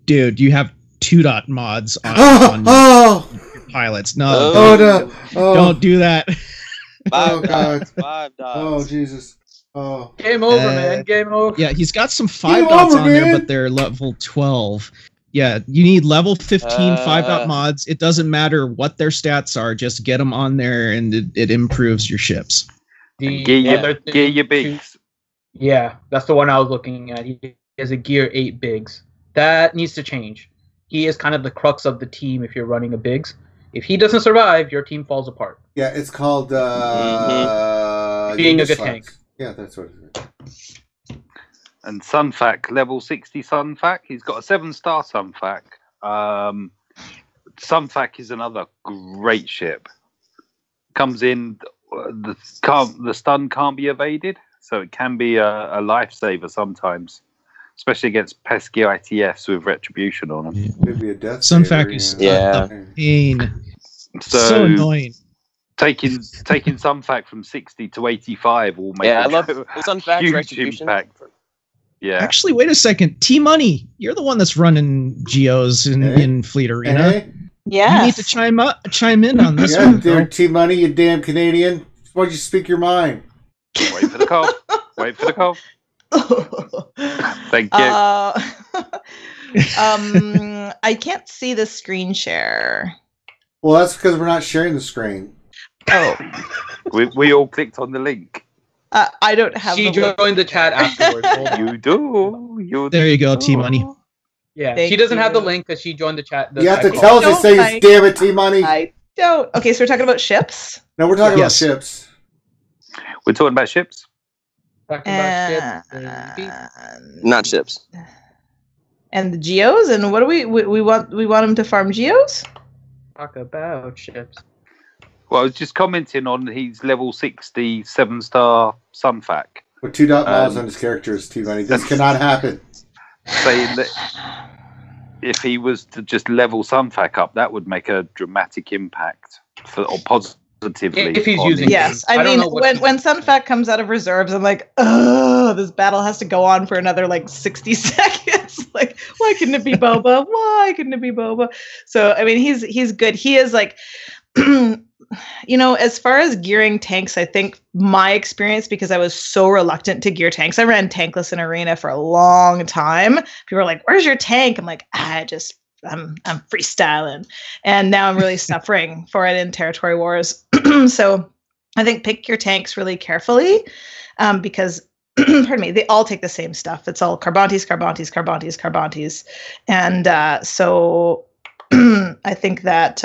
Dude, you have 2 mods on your pilots. No. No. Don't do that. 5 dots. 5 dots. Oh, Jesus. Oh. Game over, man. Game over. Yeah, he's got some 5 dots on there, but they're level 12. Yeah, you need level 15 5 mods. It doesn't matter what their stats are. Just get them on there, and it improves your ships. Gear your bigs. Yeah, that's the one I was looking at. He has a gear 8 bigs. That needs to change. He is kind of the crux of the team if you're running a bigs. If he doesn't survive, your team falls apart. Yeah, it's called being a good tank. Yeah, that's what it is. And Sunfac, level 60 Sunfac. He's got a 7-star Sunfac. Sunfac is another great ship. Comes in, the stun can't be evaded, so it can be a lifesaver sometimes, especially against pesky ITFs with retribution on them. Could be a death Sunfac is a pain. So annoying. Taking Sunfac from 60 to 85 will make I love Sunfac's retribution. Impact. Yeah. Actually, wait a second. T-Money, you're the one that's running Geos in Fleet Arena. Yeah. You need to chime in on this one. Yeah, T-Money, you damn Canadian. Why'd you speak your mind? Wait for the call. Wait for the call. Thank you. I can't see the screen share. Well, that's because we're not sharing the screen. Oh. we all clicked on the link. I don't have. She joined the chat afterwards. You do. There you go, T-Money. Yeah, she doesn't have the link because she joined the chat. You have to tell us to say, damn it, T-Money. I don't. Okay, so we're talking about ships? No, we're talking about ships. We're talking about ships? Talking about ships. Not ships. And the Geos? And what do we want them to farm Geos? Talk about ships. Well, I was just commenting on his level 60 7-star Sunfac. With 2 mods on his characters, T-Money. This cannot happen. Saying that if he was to just level Sunfac up, that would make a dramatic impact positively. If he's using yes, I mean, when Sunfac comes out of reserves, I'm like, oh, this battle has to go on for another 60 seconds. Like, why couldn't it be Boba? Why couldn't it be Boba? So, I mean, he's good. He is as far as gearing tanks, I think my experience, because I was so reluctant to gear tanks, I ran tankless in Arena for a long time. People are like, where's your tank? I'm like, I'm freestyling. And now I'm really suffering for it in Territory Wars. So I think pick your tanks really carefully because, pardon me, they all take the same stuff. It's all Carbantes. And so I think that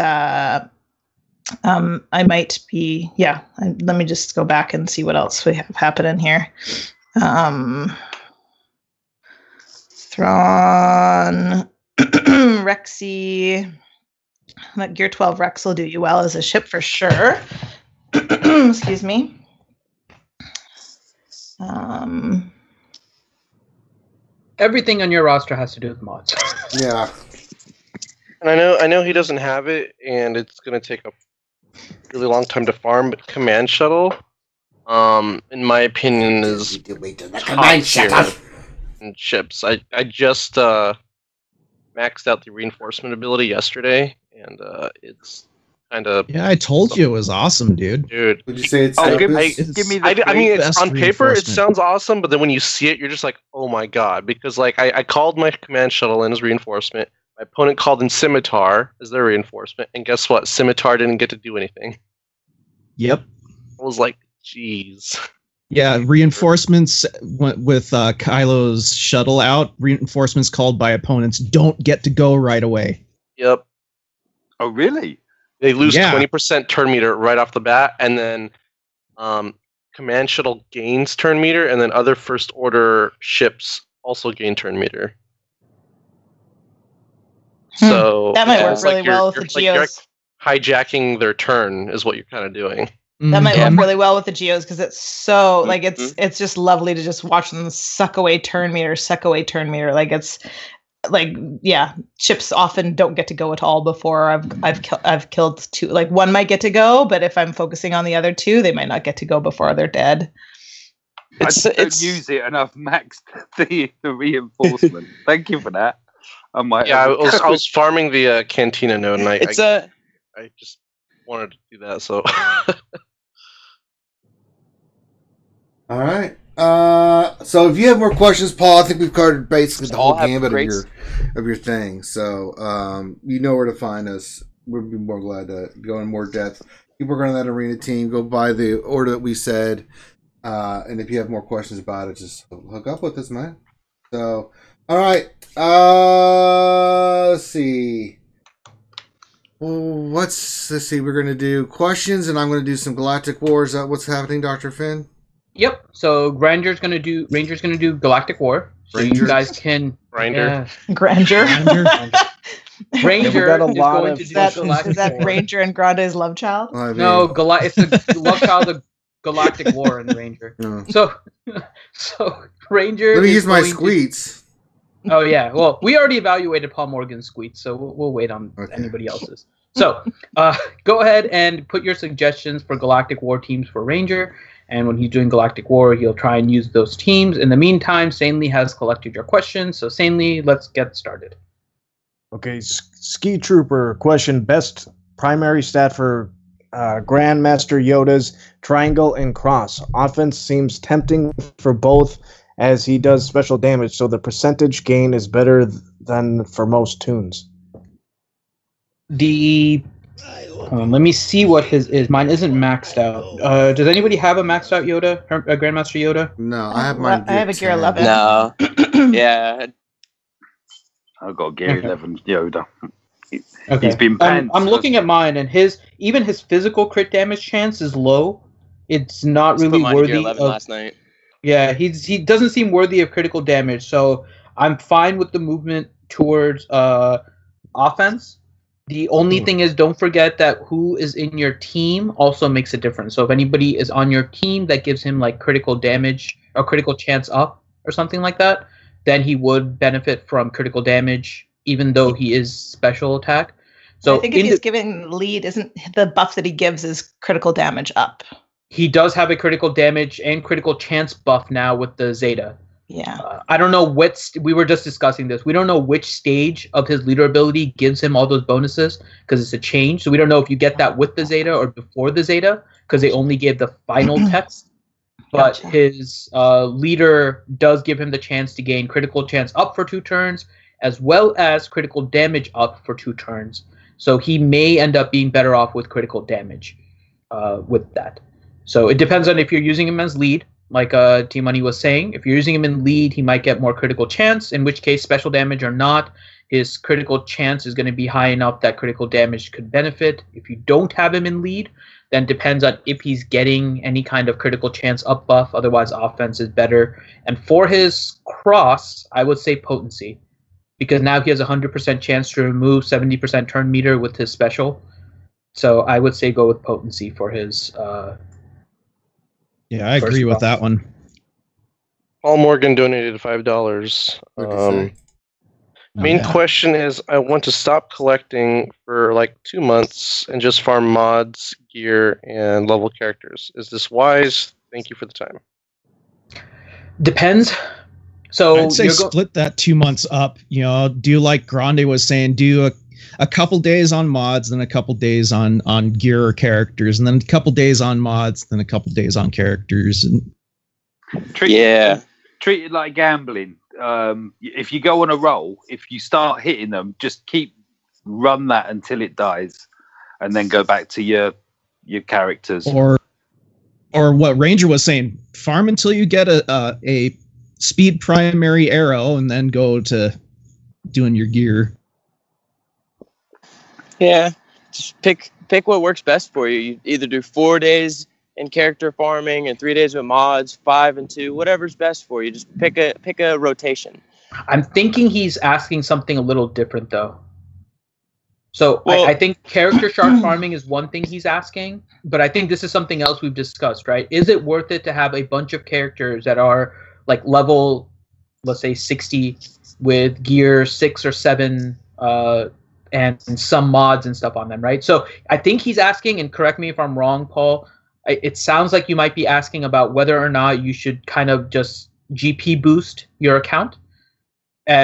I might be, let me just go back and see what else we have happening here. Thrawn, Rexy, that Gear 12 Rex will do you well as a ship for sure. Excuse me. Everything on your roster has to do with mods. Yeah. And I know he doesn't have it, and it's going to take a really long time to farm, but Command Shuttle, in my opinion, is top tier in ships. I just maxed out the reinforcement ability yesterday, and it's kind of... Yeah, I told you it was awesome, dude. Would you say it's... give me the I mean, best on paper, it reinforcement. sounds awesome, but then when you see it, you're just like, oh my god. Because like I called my Command Shuttle in as reinforcement. My opponent called in Scimitar as their reinforcement, and guess what? Scimitar didn't get to do anything. Yep. I was like, jeez. Yeah, reinforcements with Kylo's shuttle out. Reinforcements called by opponents don't get to go right away. Yep. Oh, really? They lose Yeah. 20% turn meter right off the bat, and then Command Shuttle gains turn meter, and then other First Order ships also gain turn meter. So That might work it's really like you're- well with you're- the like you're Geos. hijacking their turn is what you're kind of doing. That might Mhm. work really well with the Geos because it's so like it's just lovely to just watch them suck away turn meter. Like it's like ships often don't get to go at all before I've killed two. Like one might get to go, but if I'm focusing on the other two, they might not get to go before they're dead. I don't use it enough. Maxed the reinforcement. Thank you for that. I was farming the Cantina node, and I just wanted to do that. So All right. So if you have more questions, Paul, I think we've covered basically the whole gambit of your thing. So you know where to find us. We'd be more glad to go in more depth. Keep working on that arena team. Go by the order that we said. And if you have more questions about it, just hook up with us, man. So, all right. Let's see. Let's see. We're going to do questions, and I'm going to do some Galactic War. Is that what's happening, Dr. Finn? Yep. So Ranger's gonna do Galactic War. So you guys can Grinder. Grandeur. Ranger got a is lot going of- to Is do that Galactic War. Ranger and Grande's love child? I mean, No, it's a love child of Galactic War and Ranger. no. So Ranger. Let me is use my going to- squeets. Oh yeah. Well, we already evaluated Paul Morgan's squeets, so we'll wait on anybody else's. So go ahead and put your suggestions for Galactic War teams for Ranger. And when he's doing Galactic War, he'll try and use those teams. In the meantime, Sanely has collected your questions. So Sanely, let's get started. Okay, Ski Trooper question: best primary stat for Grandmaster Yoda's triangle and cross. Offense seems tempting for both as he does special damage, so the percentage gain is better than for most tunes. Let me see what his is. Mine isn't maxed out. Does anybody have a maxed out Yoda, a Grandmaster Yoda? No, I have mine. I have a Gear 10. 11. No. Yeah. I've got Gear 11 Yoda. Okay. He's been pants. I'm looking at mine, and his physical crit damage chance is low. It's not Just put really mine to worthy Gear 11 of. last night. Yeah, he doesn't seem worthy of critical damage. So I'm fine with the movement towards offense. The only thing is, don't forget that who is in your team also makes a difference. So if anybody is on your team that gives him like critical damage or critical chance up or something like that, then he would benefit from critical damage, even though he is special attack. So I think if he's giving lead, isn't the buff that he gives is critical damage up? he does have a critical damage and critical chance buff now with the Zeta. Yeah. I don't know we were just discussing this. We don't know which stage of his leader ability gives him all those bonuses because it's a change. So we don't know if you get that with the Zeta or before the Zeta because they only gave the final text. But Gotcha. his leader does give him the chance to gain critical chance up for 2 turns as well as critical damage up for 2 turns. So he may end up being better off with critical damage with that. So it depends on if you're using him as lead, like T-Money was saying. If you're using him in lead, he might get more critical chance, in which case special damage or not, his critical chance is going to be high enough that critical damage could benefit. If you don't have him in lead, then depends on if he's getting any kind of critical chance up buff. Otherwise, offense is better. And for his cross, I would say potency, because now he has a 100% chance to remove 70% turn meter with his special. So I would say go with potency for his. Yeah, I agree with that one. Paul Morgan donated $5. Main question is, I want to stop collecting for like 2 months and just farm mods, gear, and level characters. Is this wise? Thank you for the time. Depends. So I'd say split that 2 months up. Do like Grande was saying, do a couple days on mods, then a couple days on gear or characters, and then a couple days on mods, then a couple days on characters. And treat it like gambling. If you go on a roll, if you start hitting them, just run that until it dies, and then go back to your characters. Or what Ranger was saying, farm until you get a speed primary arrow, and then go to doing your gear. Yeah, just pick what works best for you. You either do 4 days in character farming and 3 days with mods, 5 and 2, whatever's best for you. Just pick a rotation. I'm thinking he's asking something a little different though. So I think character shard farming is one thing he's asking, but I think this is something else we've discussed, right? Is it worth it to have a bunch of characters that are like level, let's say 60 with gear 6 or 7 and some mods and stuff on them, right? So I think he's asking, and correct me if I'm wrong, Paul, it sounds like you might be asking about whether or not you should kind of just GP boost your account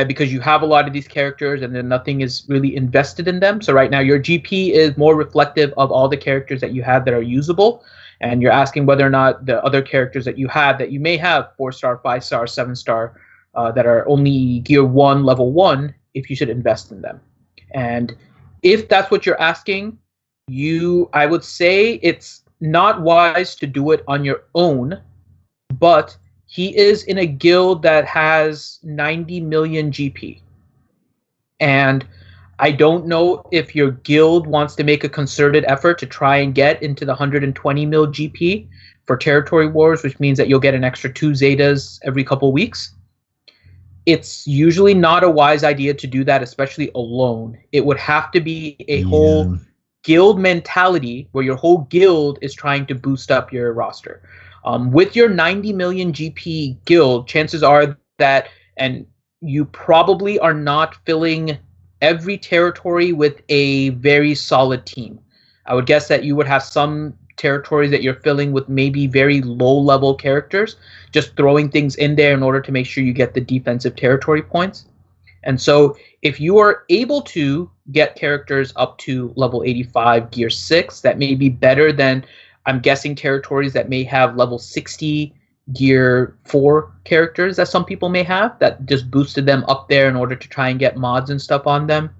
because you have a lot of these characters and then nothing is really invested in them. So right now your GP is more reflective of all the characters that you have that are usable, and you're asking whether or not the other characters that you have that you may have 4-star, 5-star, 7-star that are only gear 1, level 1, if you should invest in them. And if that's what you're asking, I would say it's not wise to do it on your own, but he is in a guild that has 90 million GP. And I don't know if your guild wants to make a concerted effort to try and get into the 120 mil GP for territory wars, which means that you'll get an extra 2 Zetas every couple weeks. It's usually not a wise idea to do that, especially alone. It would have to be a whole guild mentality where your whole guild is trying to boost up your roster. With your 90 million GP guild, chances are that, and you probably are not filling every territory with a very solid team. I would guess that you would have some territories that you're filling with maybe very low-level characters, just throwing things in there in order to make sure you get the defensive territory points. And so if you are able to get characters up to level 85, gear 6, that may be better than, I'm guessing, territories that may have level 60, gear 4 characters that some people may have, that just boosted them up there in order to try and get mods and stuff on them.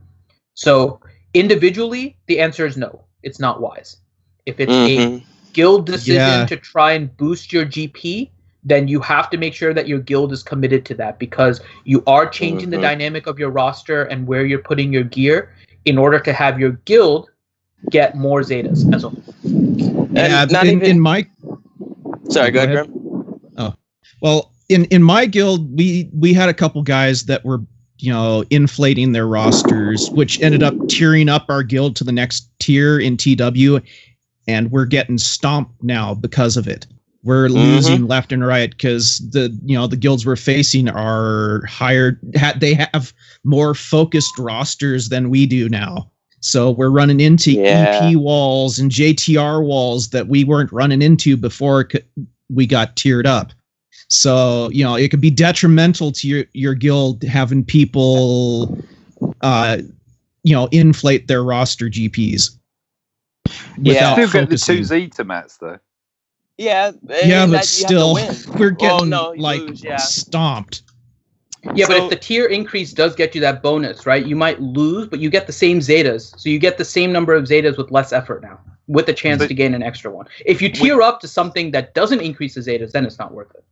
So individually, the answer is no. It's not wise. If it's a guild decision to try and boost your GP, then you have to make sure that your guild is committed to that, because you are changing the dynamic of your roster and where you're putting your gear in order to have your guild get more Zetas as a whole. Sorry, go ahead, Grim. Oh, well, in my guild, we had a couple guys that were, inflating their rosters, which ended up tiering up our guild to the next tier in TW, and we're getting stomped now because of it. We're losing left and right because the guilds we're facing are higher. They have more focused rosters than we do now. So we're running into EP walls and JTR walls that we weren't running into before we got tiered up. So, it could be detrimental to your guild having people, inflate their roster GPs. Still get the 2 Zeta mats though. Yeah, but still, we're getting stomped. Yeah, but if the tier increase does get you that bonus, right? You might lose, but you get the same Zetas. So you get the same number of Zetas with less effort now. with a chance to gain an extra one. If you tier up to something that doesn't increase the Zetas, then it's not worth it.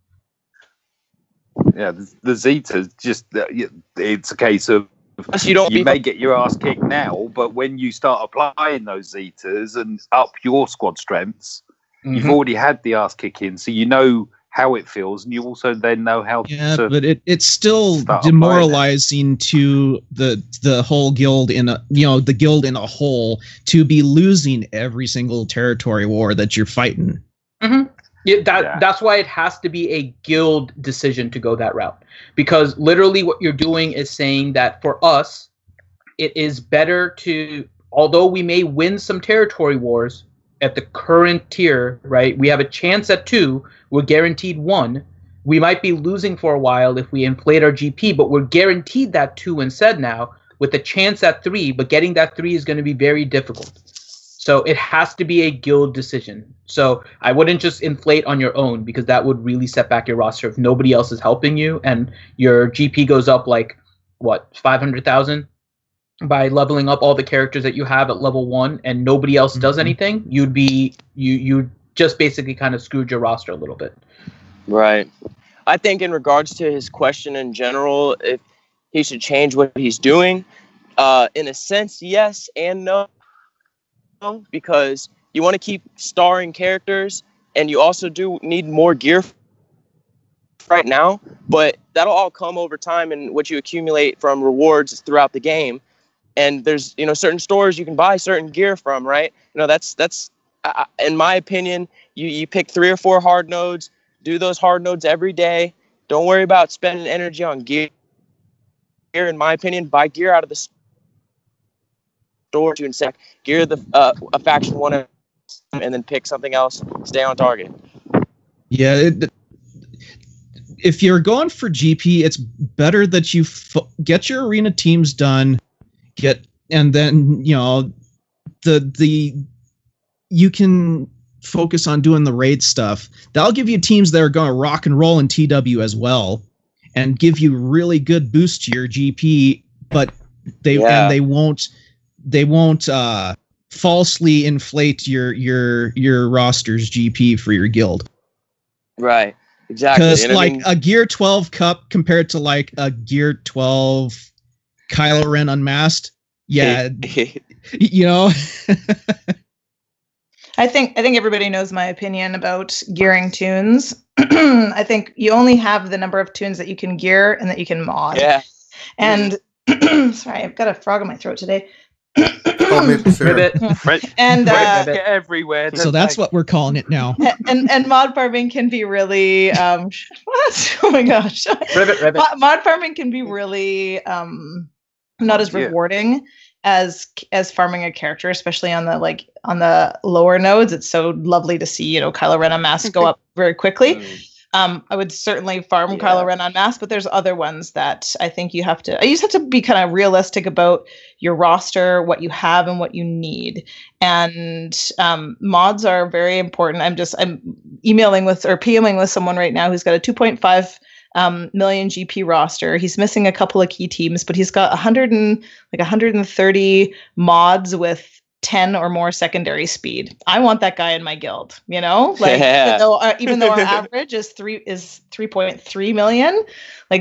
Yeah, the Zetas just it's a case of you may get your ass kicked now, but when you start applying those Zetas and up your squad strengths, you've already had the ass kicking, so you know how it feels, and you also then know how to. But it's still demoralizing to the whole guild the guild in a whole to be losing every single territory war that you're fighting. That's why it has to be a guild decision to go that route, because literally what you're doing is saying that for us, it is better to, although we may win some territory wars at the current tier, right? We have a chance at 2. We're guaranteed 1. We might be losing for a while if we inflate our GP, but we're guaranteed that 2 instead now with a chance at 3, but getting that 3 is going to be very difficult. So it has to be a guild decision. So I wouldn't just inflate on your own, because that would really set back your roster if nobody else is helping you and your GP goes up like, 500,000? By leveling up all the characters that you have at level 1 and nobody else does anything, you just basically kind of screwed your roster a little bit. Right. I think in regards to his question in general, if he should change what he's doing, in a sense, yes and no, because you want to keep starring characters and you also do need more gear right now, but that'll all come over time and what you accumulate from rewards throughout the game. And there's, certain stores you can buy certain gear from, right? That's in my opinion, you pick 3 or 4 hard nodes, do those hard nodes every day. Don't worry about spending energy on gear. In my opinion, buy gear out of the store to insect, gear a faction 1 and then pick something else, stay on target. Yeah, if you're going for GP, it's better that you get your arena teams done, and then you can focus on doing the raid stuff. That'll give you teams that are going to rock and roll in TW as well, and give you really good boost to your GP. But they won't falsely inflate your roster's GP for your guild. Right. Exactly. Because a Gear 12 Cup compared to like a Gear 12 Kylo Ren Unmasked, I think everybody knows my opinion about gearing tunes. I think you only have the number of tunes that you can gear and that you can mod. Yeah. And sorry, I've got a frog in my throat today. And everywhere. So that's what we're calling it now. And mod farming can be really what? Oh my gosh. Ribbit. Mod farming can be really not as rewarding as farming a character, especially on the lower nodes. It's so lovely to see, Kylo Ren Unmasked go up very quickly. I would certainly farm Kylo Ren Unmasked, but there's other ones that I think you just have to be kind of realistic about your roster, what you have and what you need. And mods are very important. I'm emailing with or PMing with someone right now who's got a 2.5 million GP roster. He's missing a couple of key teams, but he's got 130 mods with 10 or more secondary speed. I want that guy in my guild, even though our average is 3.3 million,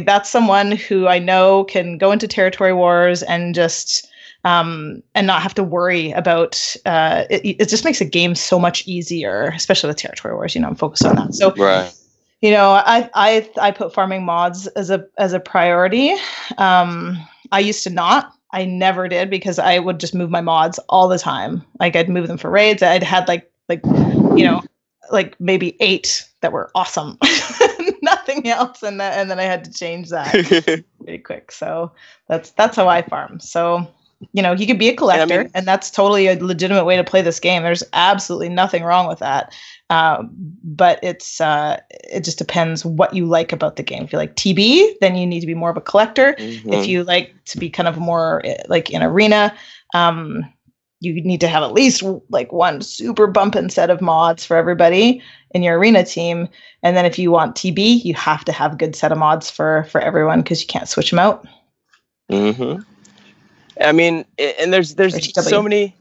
that's someone who I know can go into territory wars and just and not have to worry about it just makes the game so much easier, especially with territory wars. I'm focused on that. So right. I put farming mods as a priority. I used to not. I never did, because I would just move my mods all the time. I'd move them for raids. I'd had maybe 8 that were awesome, nothing else, and then I had to change that pretty quick. So that's how I farm. So you could be a collector, and that's totally a legitimate way to play this game. There's absolutely nothing wrong with that. But it just depends what you like about the game. If you like TB, then you need to be more of a collector. Mm-hmm. If you like to be kind of more like in arena, you need to have at least one super bumpin' set of mods for everybody in your arena team. And then if you want TB, you have to have a good set of mods for everyone, because you can't switch them out. Mm-hmm. I mean, and there's so many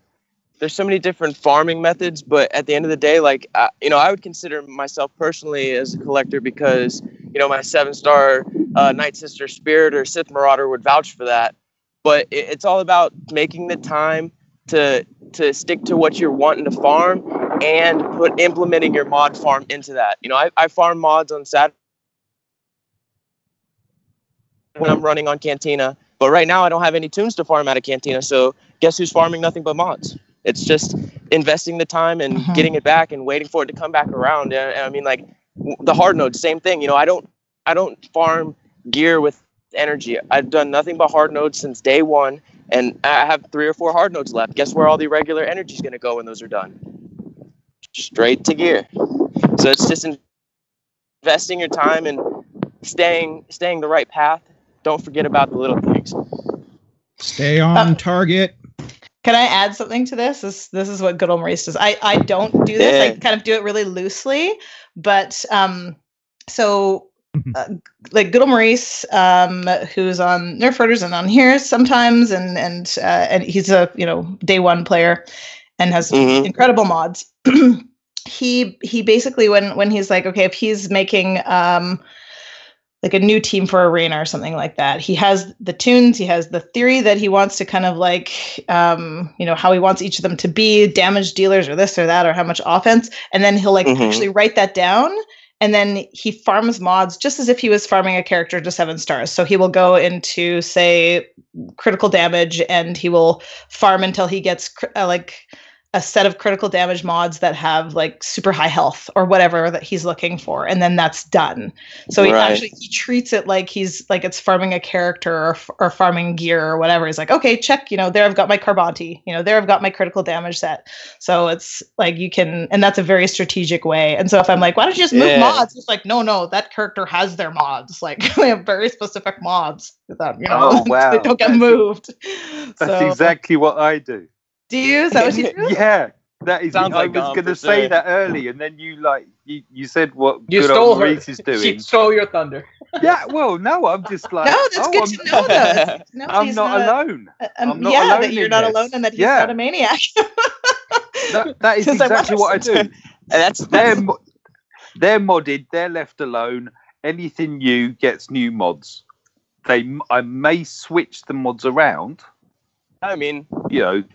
there's so many different farming methods, but at the end of the day, like, you know, I would consider myself personally as a collector because, you know, my 7-star Night Sister Spirit or Sith Marauder would vouch for that. But it's all about making the time to stick to what you're wanting to farm and implementing your mod farm into that. You know, I farm mods on Saturday when I'm running on Cantina, but right now I don't have any tunes to farm out of Cantina, so guess who's farming nothing but mods? It's just investing the time and getting it back and waiting for it to come back around. And I mean, like, the hard nodes, same thing. You know, I don't farm gear with energy. I've done nothing but hard nodes since day one, and I have 3 or 4 hard nodes left. Guess where all the regular energy is going to go when those are done? Straight to gear. So it's just investing your time and staying the right path. Don't forget about the little things. Stay on target. Can I add something to this? This is what good old Maurice does. I don't do this. I kind of do it really loosely, but like good old Maurice, who's on Nerf Herders and on here sometimes, and he's a day one player and has incredible mods. He basically when he's like, okay, if he's making like a new team for arena or something like that, he has the tunes, he has the theory that he wants to kind of like how he wants each of them to be, damage dealers or this or that, or how much offense, and then he'll like actually write that down, and then he farms mods just as if he was farming a character to 7 stars. So he will go into, say, critical damage, and he will farm until he gets like a set of critical damage mods that have like super high health or whatever that he's looking for, and then that's done. So he treats it like it's farming a character or farming gear or whatever. He's like, okay, check, there I've got my Carbonti, there I've got my critical damage set. So it's like you can, and that's a very strategic way. And so if I'm like, why don't you just move mods? It's like, no, that character has their mods. Like we have very specific mods that oh, wow. they don't get moved. That's exactly what I do. Do you? Is that what you do? Yeah, that is. Sounds I like was going to say that early, and then you said what you good stole old her. Maurice is doing. She stole your thunder. Yeah, well, no, I'm just like, no, that's good to know. Though. No, I'm not alone. I'm not alone that you're not this. alone, and that he's not a maniac. that is exactly what I do. They're modded. They're left alone. Anything new gets new mods. I may switch the mods around. I mean,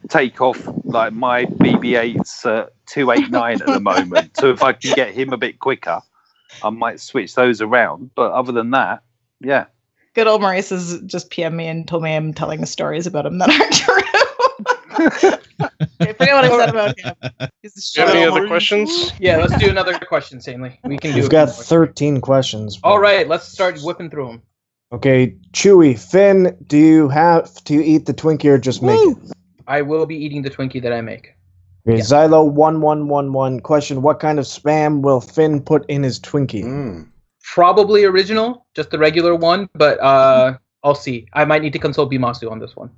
take off like my BB-8's 289 at the moment. So if I can get him a bit quicker, I might switch those around. But other than that, yeah. Good old Maurice has just PM'd me and told me I'm telling stories about him that aren't true. I forget what I said about him. Do you have any other questions? Yeah, let's do another question, Stanley. We can do. We've got 13 questions. All right, let's start whipping through them. Okay, Chewy, Finn, do you have to eat the Twinkie or just make it? I will be eating the Twinkie that I make. Okay, yeah. Xylo1111 question, what kind of spam will Finn put in his Twinkie? Probably original, just the regular one, but I'll see. I might need to consult Bimasu on this one.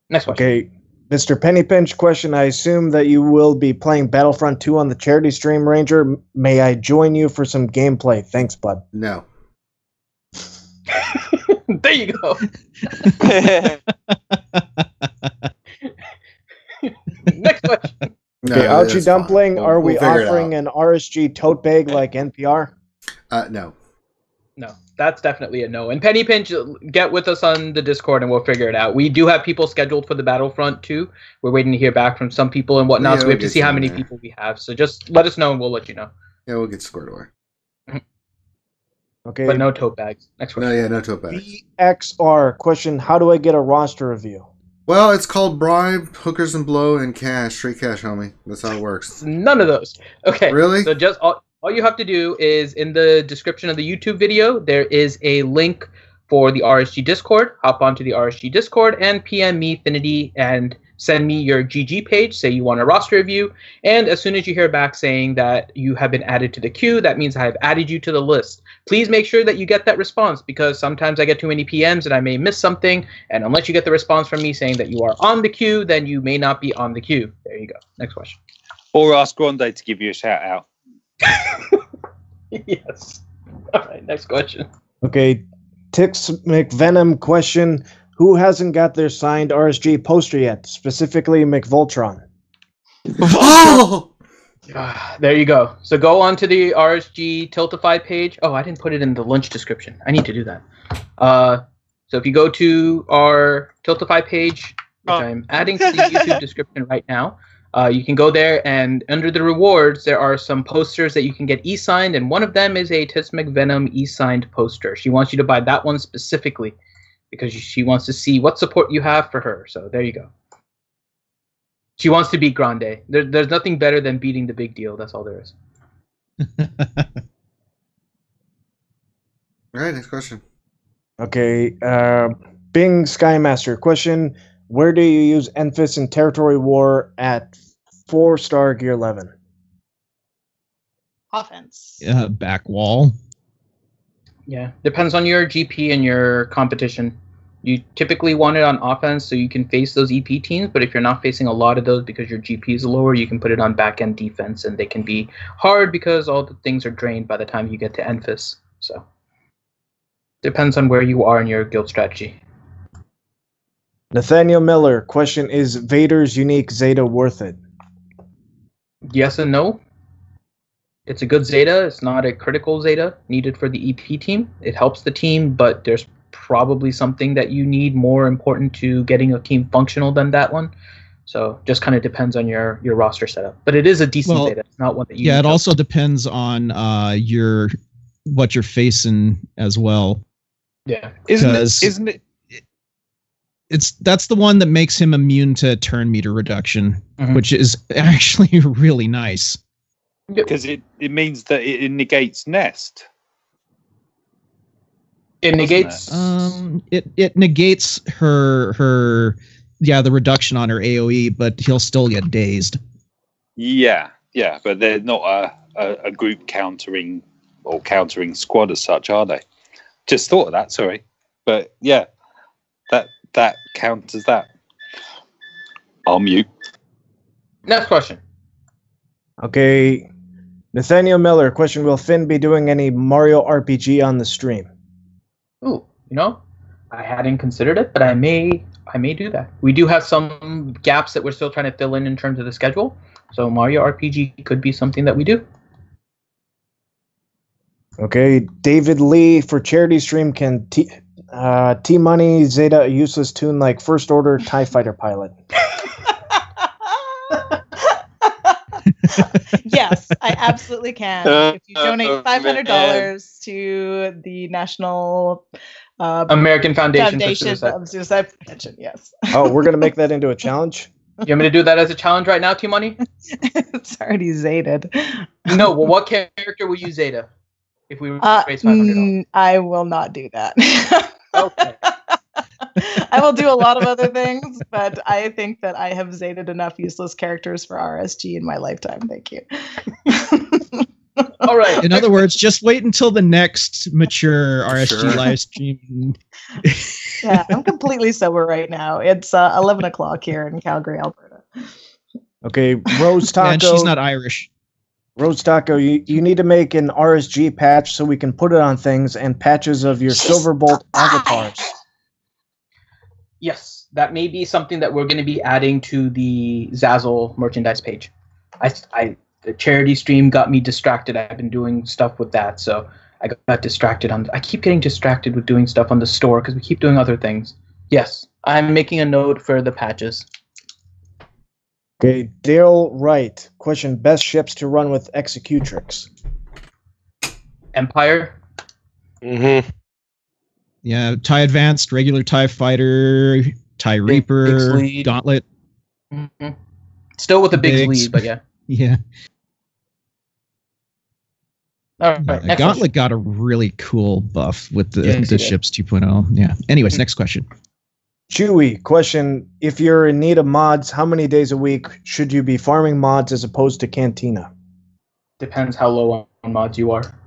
Next question. Okay, Mr. Pennypinch question, I assume that you will be playing Battlefront 2 on the charity stream, Ranger. May I join you for some gameplay? Thanks, bud. No. There you go. Next question. Okay, Archie Dumpling, fine. are we We'll offering an RSG tote bag like NPR? No. No, that's definitely a no. And Penny Pinch, get with us on the Discord and we'll figure it out. We do have people scheduled for the Battlefront 2. We're waiting to hear back from some people and whatnot, so we have to see how many people we have. So just let us know and we'll let you know. Yeah, we'll get squared away. Okay. But no tote bags. Next question. No tote bags. BXR question, how do I get a roster review? Well, it's called bribe, hookers and blow, and cash. Straight cash, homie. That's how it works. None of those. Okay. Really? So just all you have to do is in the description of the YouTube video, there is a link for the RSG Discord. Hop onto the RSG Discord and PM me, Finity, and send me your GG page. Say you want a roster review. And as soon as you hear back saying that you have been added to the queue, that means I have added you to the list. Please make sure that you get that response, because sometimes I get too many PMs and I may miss something. And unless you get the response from me saying that you are on the queue, then you may not be on the queue. There you go. Next question. Or ask Grande to give you a shout out. Yes. All right, next question. Okay, Tix McVenom question, who hasn't got their signed RSG poster yet, specifically McVoltron? Oh! There you go. So go on to the RSG Tiltify page. Oh, I didn't put it in the lunch description. I need to do that. So if you go to our Tiltify page, which I'm adding to the YouTube description right now, you can go there, and under the rewards, there are some posters that you can get e-signed, and one of them is a Tismic Venom e-signed poster. She wants you to buy that one specifically because she wants to see what support you have for her. So there you go. She wants to beat Grande. There's nothing better than beating the big deal. That's all there is. All right, next question. Okay, Bing Skymaster question: where do you use Enfys in Territory War at 4-star Gear 11? Offense. Back wall. Yeah, depends on your GP and your competition. You typically want it on offense so you can face those EP teams, but if you're not facing a lot of those because your GP is lower, you can put it on back-end defense, and they can be hard because all the things are drained by the time you get to Enfys. So, depends on where you are in your guild strategy. Nathaniel Miller question: is Vader's unique Zeta worth it? Yes and no. It's a good Zeta. It's not a critical Zeta needed for the EP team. It helps the team, but there's probably something that you need more important to getting a team functional than that one. So just kind of depends on your roster setup. But it is a decent Zeta. It's not one that you. Yeah, it also depends on what you're facing as well. Yeah, isn't it? That's the one that makes him immune to turn meter reduction, which is actually really nice. Because it means that it negates Nest. It negates. It negates her the reduction on her AOE, but he'll still get dazed. Yeah, but they're not a group countering squad as such, are they? Just thought of that. Sorry, but yeah, that counts as that. I'll mute. Next question. Okay, Nathaniel Miller question: will Finn be doing any Mario RPG on the stream? Ooh, I hadn't considered it, but I may do that. We do have some gaps that we're still trying to fill in terms of the schedule, so Mario RPG could be something that we do. Okay, David Lee for charity stream: can T-Money Zeta a useless tune like First Order TIE Fighter pilot? Yes, I absolutely can. If you donate $500 to the National American Foundation of Suicide Prevention, yes. Oh, we're going to make that into a challenge? You want me to do that as a challenge right now, T-Money? It's already Zated. No, well, what character will you Zeta if we raise $500? I will not do that. Okay. I will do a lot of other things, but I think that I have Zated enough useless characters for RSG in my lifetime. Thank you. All right. In other words, just wait until the next mature RSG live stream. Yeah, I'm completely sober right now. It's 11 o'clock here in Calgary, Alberta. Okay, Rose Taco. And she's not Irish. Rose Taco, you need to make an RSG patch so we can put it on things, and patches of your Silverbolt avatars. Yes, that may be something that we're going to be adding to the Zazzle merchandise page. The charity stream got me distracted. I've been doing stuff with that, so I got distracted. I keep getting distracted with doing stuff on the store because we keep doing other things. Yes, I'm making a note for the patches. Okay, Dale Wright. Question: best ships to run with Executrix? Empire. Mm-hmm. Yeah, TIE Advanced, regular TIE Fighter, TIE Reaper, Gauntlet. Mm-hmm. Still with a big lead, but yeah. Yeah. All right, Gauntlet got a really cool buff with the ships 2.0. Yeah. Anyways, next question. Chewy, question: if you're in need of mods, how many days a week should you be farming mods as opposed to Cantina? Depends how low on mods you are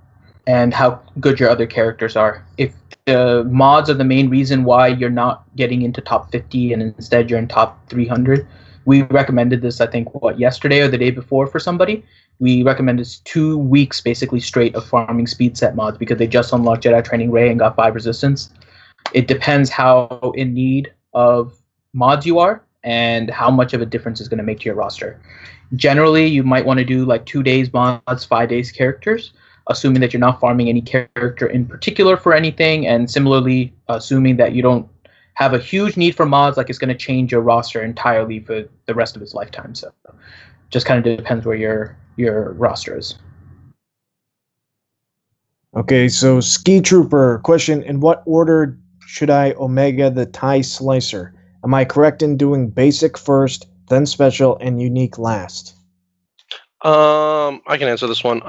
and how good your other characters are. If the mods are the main reason why you're not getting into top 50 and instead you're in top 300, we recommended this, I think, yesterday or the day before for somebody. We recommended 2 weeks basically straight of farming speed set mods because they just unlocked Jedi Training Ray and got 5 resistance. It depends how in need of mods you are and how much of a difference it's going to make to your roster. Generally, you might want to do like 2 days mods, 5 days characters, assuming that you're not farming any character in particular for anything, and similarly, assuming that you don't have a huge need for mods, like it's going to change your roster entirely for the rest of its lifetime. So, just kind of depends where your roster is. Okay, so Ski Trooper question: in what order should I Omega the Tie Slicer? Am I correct in doing basic first, then special, and unique last? I can answer this one.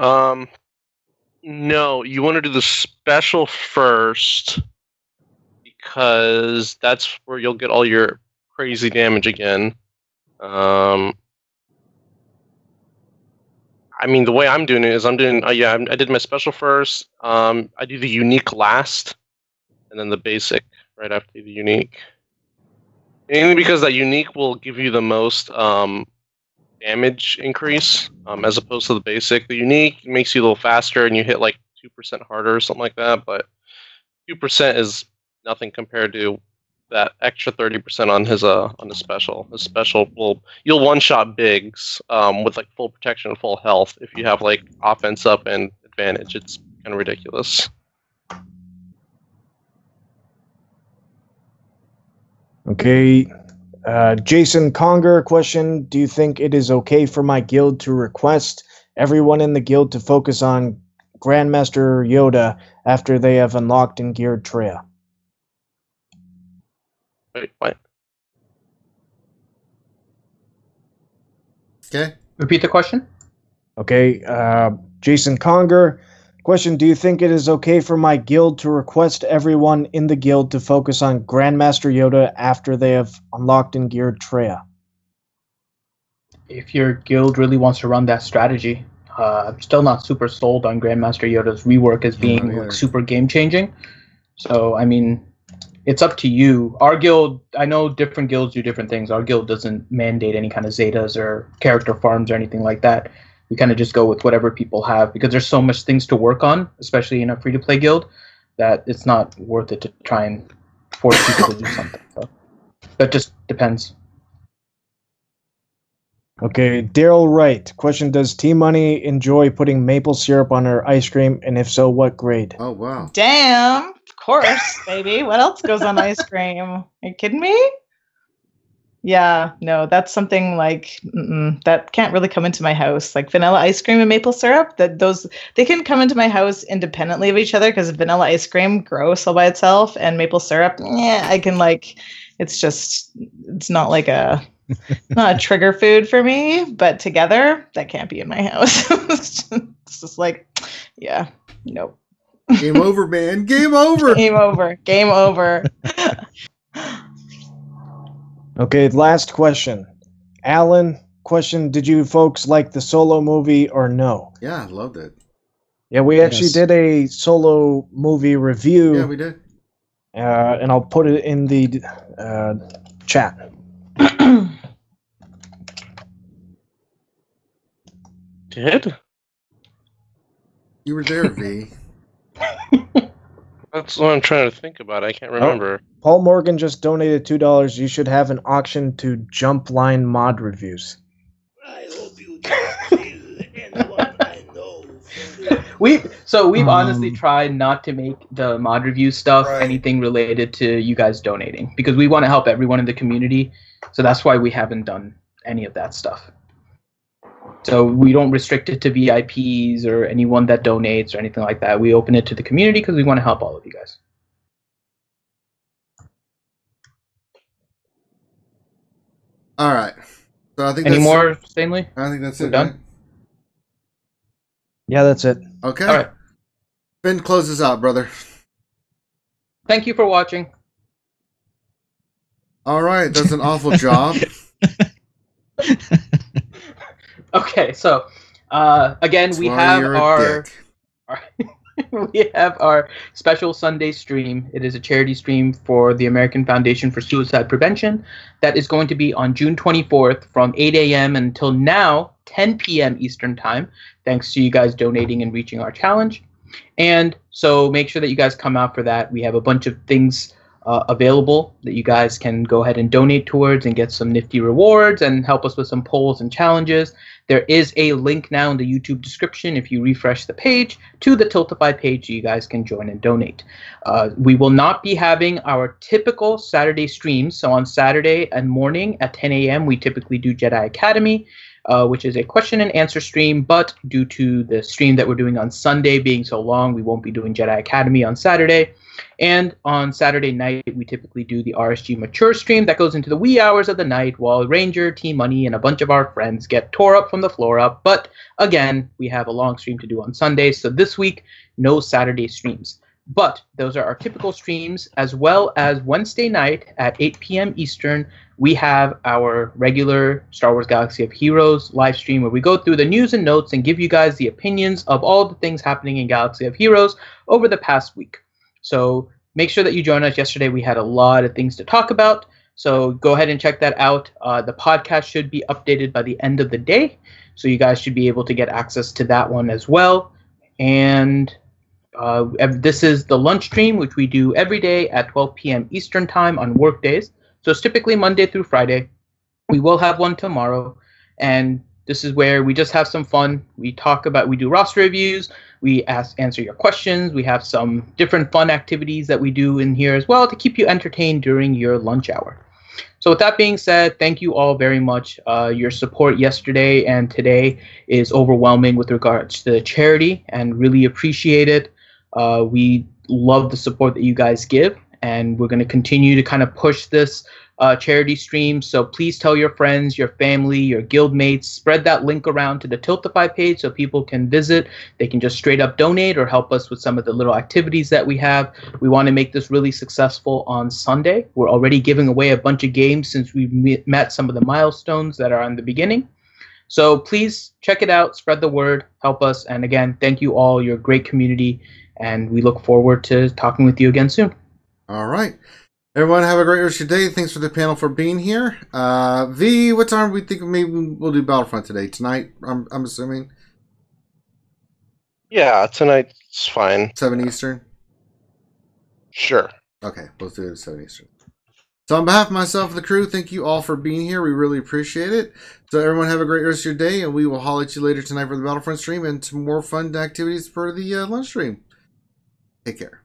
No, you want to do the special first because that's where you'll get all your crazy damage again. I mean, the way I'm doing it is I did my special first. I do the unique last, and then the basic right after the unique. Mainly because that unique will give you the most damage increase as opposed to the basic. The unique makes you a little faster and you hit like 2% harder or something like that, but 2% is nothing compared to that extra 30% on his special. His special you'll one-shot bigs with like full protection and full health if you have like offense up and advantage. It's kind of ridiculous. Okay. Jason Conger question: do you think it is okay for my guild to request everyone in the guild to focus on Grandmaster Yoda after they have unlocked and geared Traya? Wait, what? Okay. Repeat the question. Okay. Jason Conger question: do you think it is okay for my guild to request everyone in the guild to focus on Grandmaster Yoda after they have unlocked and geared Traya? If your guild really wants to run that strategy, I'm still not super sold on Grandmaster Yoda's rework as being like, super game-changing. So, I mean, it's up to you. Our guild, I know different guilds do different things. Our guild doesn't mandate any kind of Zetas or character farms or anything like that. We kind of just go with whatever people have because there's so much things to work on, especially in a free-to-play guild, that it's not worth it to try and force people to do something. So that just depends. Okay, Daryl Wright question: does T-Money enjoy putting maple syrup on her ice cream, and if so, what grade? Oh, wow. Damn, of course, baby. What else goes on ice cream? Are you kidding me? Yeah, no, that's something like that can't really come into my house. Like vanilla ice cream and maple syrup, they can come into my house independently of each other because vanilla ice cream, gross all by itself, and maple syrup, I can like. It's not like not a trigger food for me, but together that can't be in my house. It's just like, yeah, nope. Game over, man. Game over. Game over. Game over. Okay, last question. Alan, question: did you folks like the Solo movie or no? Yeah, I loved it. Yeah, we actually did a Solo movie review. Yeah, we did. And I'll put it in the chat. Did? You were there, V. That's what I'm trying to think about. I can't remember. Paul Morgan just donated $2. You should have an auction to jump line mod reviews. I hope you don't kill anyone I know. We've honestly tried not to make the mod review stuff anything related to you guys donating because we want to help everyone in the community. So that's why we haven't done any of that stuff. So we don't restrict it to VIPs or anyone that donates or anything like that. We open it to the community because we want to help all of you guys. All right. So I think any more, Stanley? I think that's We're it. done. Right? Yeah, that's it. Okay. All right. Ben, close this out, brother. Thank you for watching. All right. That's an awful job. Okay, so again, we have our special Sunday stream. It is a charity stream for the American Foundation for Suicide Prevention that is going to be on June 24th from 8 a.m. until now 10 p.m. Eastern Time, thanks to you guys donating and reaching our challenge. And so make sure that you guys come out for that. We have a bunch of things available that you guys can go ahead and donate towards and get some nifty rewards and help us with some polls and challenges. There is a link now in the YouTube description if you refresh the page to the Tiltify page so you guys can join and donate. We will not be having our typical Saturday streams. So on Saturday and morning at 10 a.m. we typically do Jedi Academy, which is a question and answer stream, but due to the stream that we're doing on Sunday being so long, we won't be doing Jedi Academy on Saturday. And on Saturday night, we typically do the RSG Mature stream that goes into the wee hours of the night while Ranger, Team Money, and a bunch of our friends get tore up from the floor up. But again, we have a long stream to do on Sunday, so this week, no Saturday streams. But those are our typical streams, as well as Wednesday night at 8 p.m. Eastern, we have our regular Star Wars Galaxy of Heroes live stream where we go through the news and notes and give you guys the opinions of all the things happening in Galaxy of Heroes over the past week. So make sure that you join us. Yesterday we had a lot of things to talk about, so go ahead and check that out. The podcast should be updated by the end of the day, so you guys should be able to get access to that one as well. And this is the lunch stream, which we do every day at 12 p.m. Eastern time on work days. So it's typically Monday through Friday. We will have one tomorrow, and this is where we just have some fun. We do roster reviews, we answer your questions, we have some different fun activities that we do in here as well to keep you entertained during your lunch hour. So with that being said, thank you all very much. Your support yesterday and today is overwhelming with regards to the charity, and really appreciate it. We love the support that you guys give, and we're going to continue to kind of push this charity stream. So please tell your friends, your family, your guild mates, spread that link around to the Tiltify page so people can visit. They can just straight up donate or help us with some of the little activities that we have. We want to make this really successful on Sunday. We're already giving away a bunch of games since we've met some of the milestones that are on the beginning. So please check it out, spread the word, help us. And again, thank you all. You're a great community, and we look forward to talking with you again soon. All right. Everyone, have a great rest of your day. Thanks for the panel for being here. V, what time do we think maybe we'll do Battlefront today? Tonight, I'm assuming? Yeah, tonight's fine. 7 Eastern? Sure. Okay, let's do it at 7 Eastern. So on behalf of myself and the crew, thank you all for being here. We really appreciate it. So everyone have a great rest of your day, and we will holler at you later tonight for the Battlefront stream and some more fun activities for the lunch stream. Take care.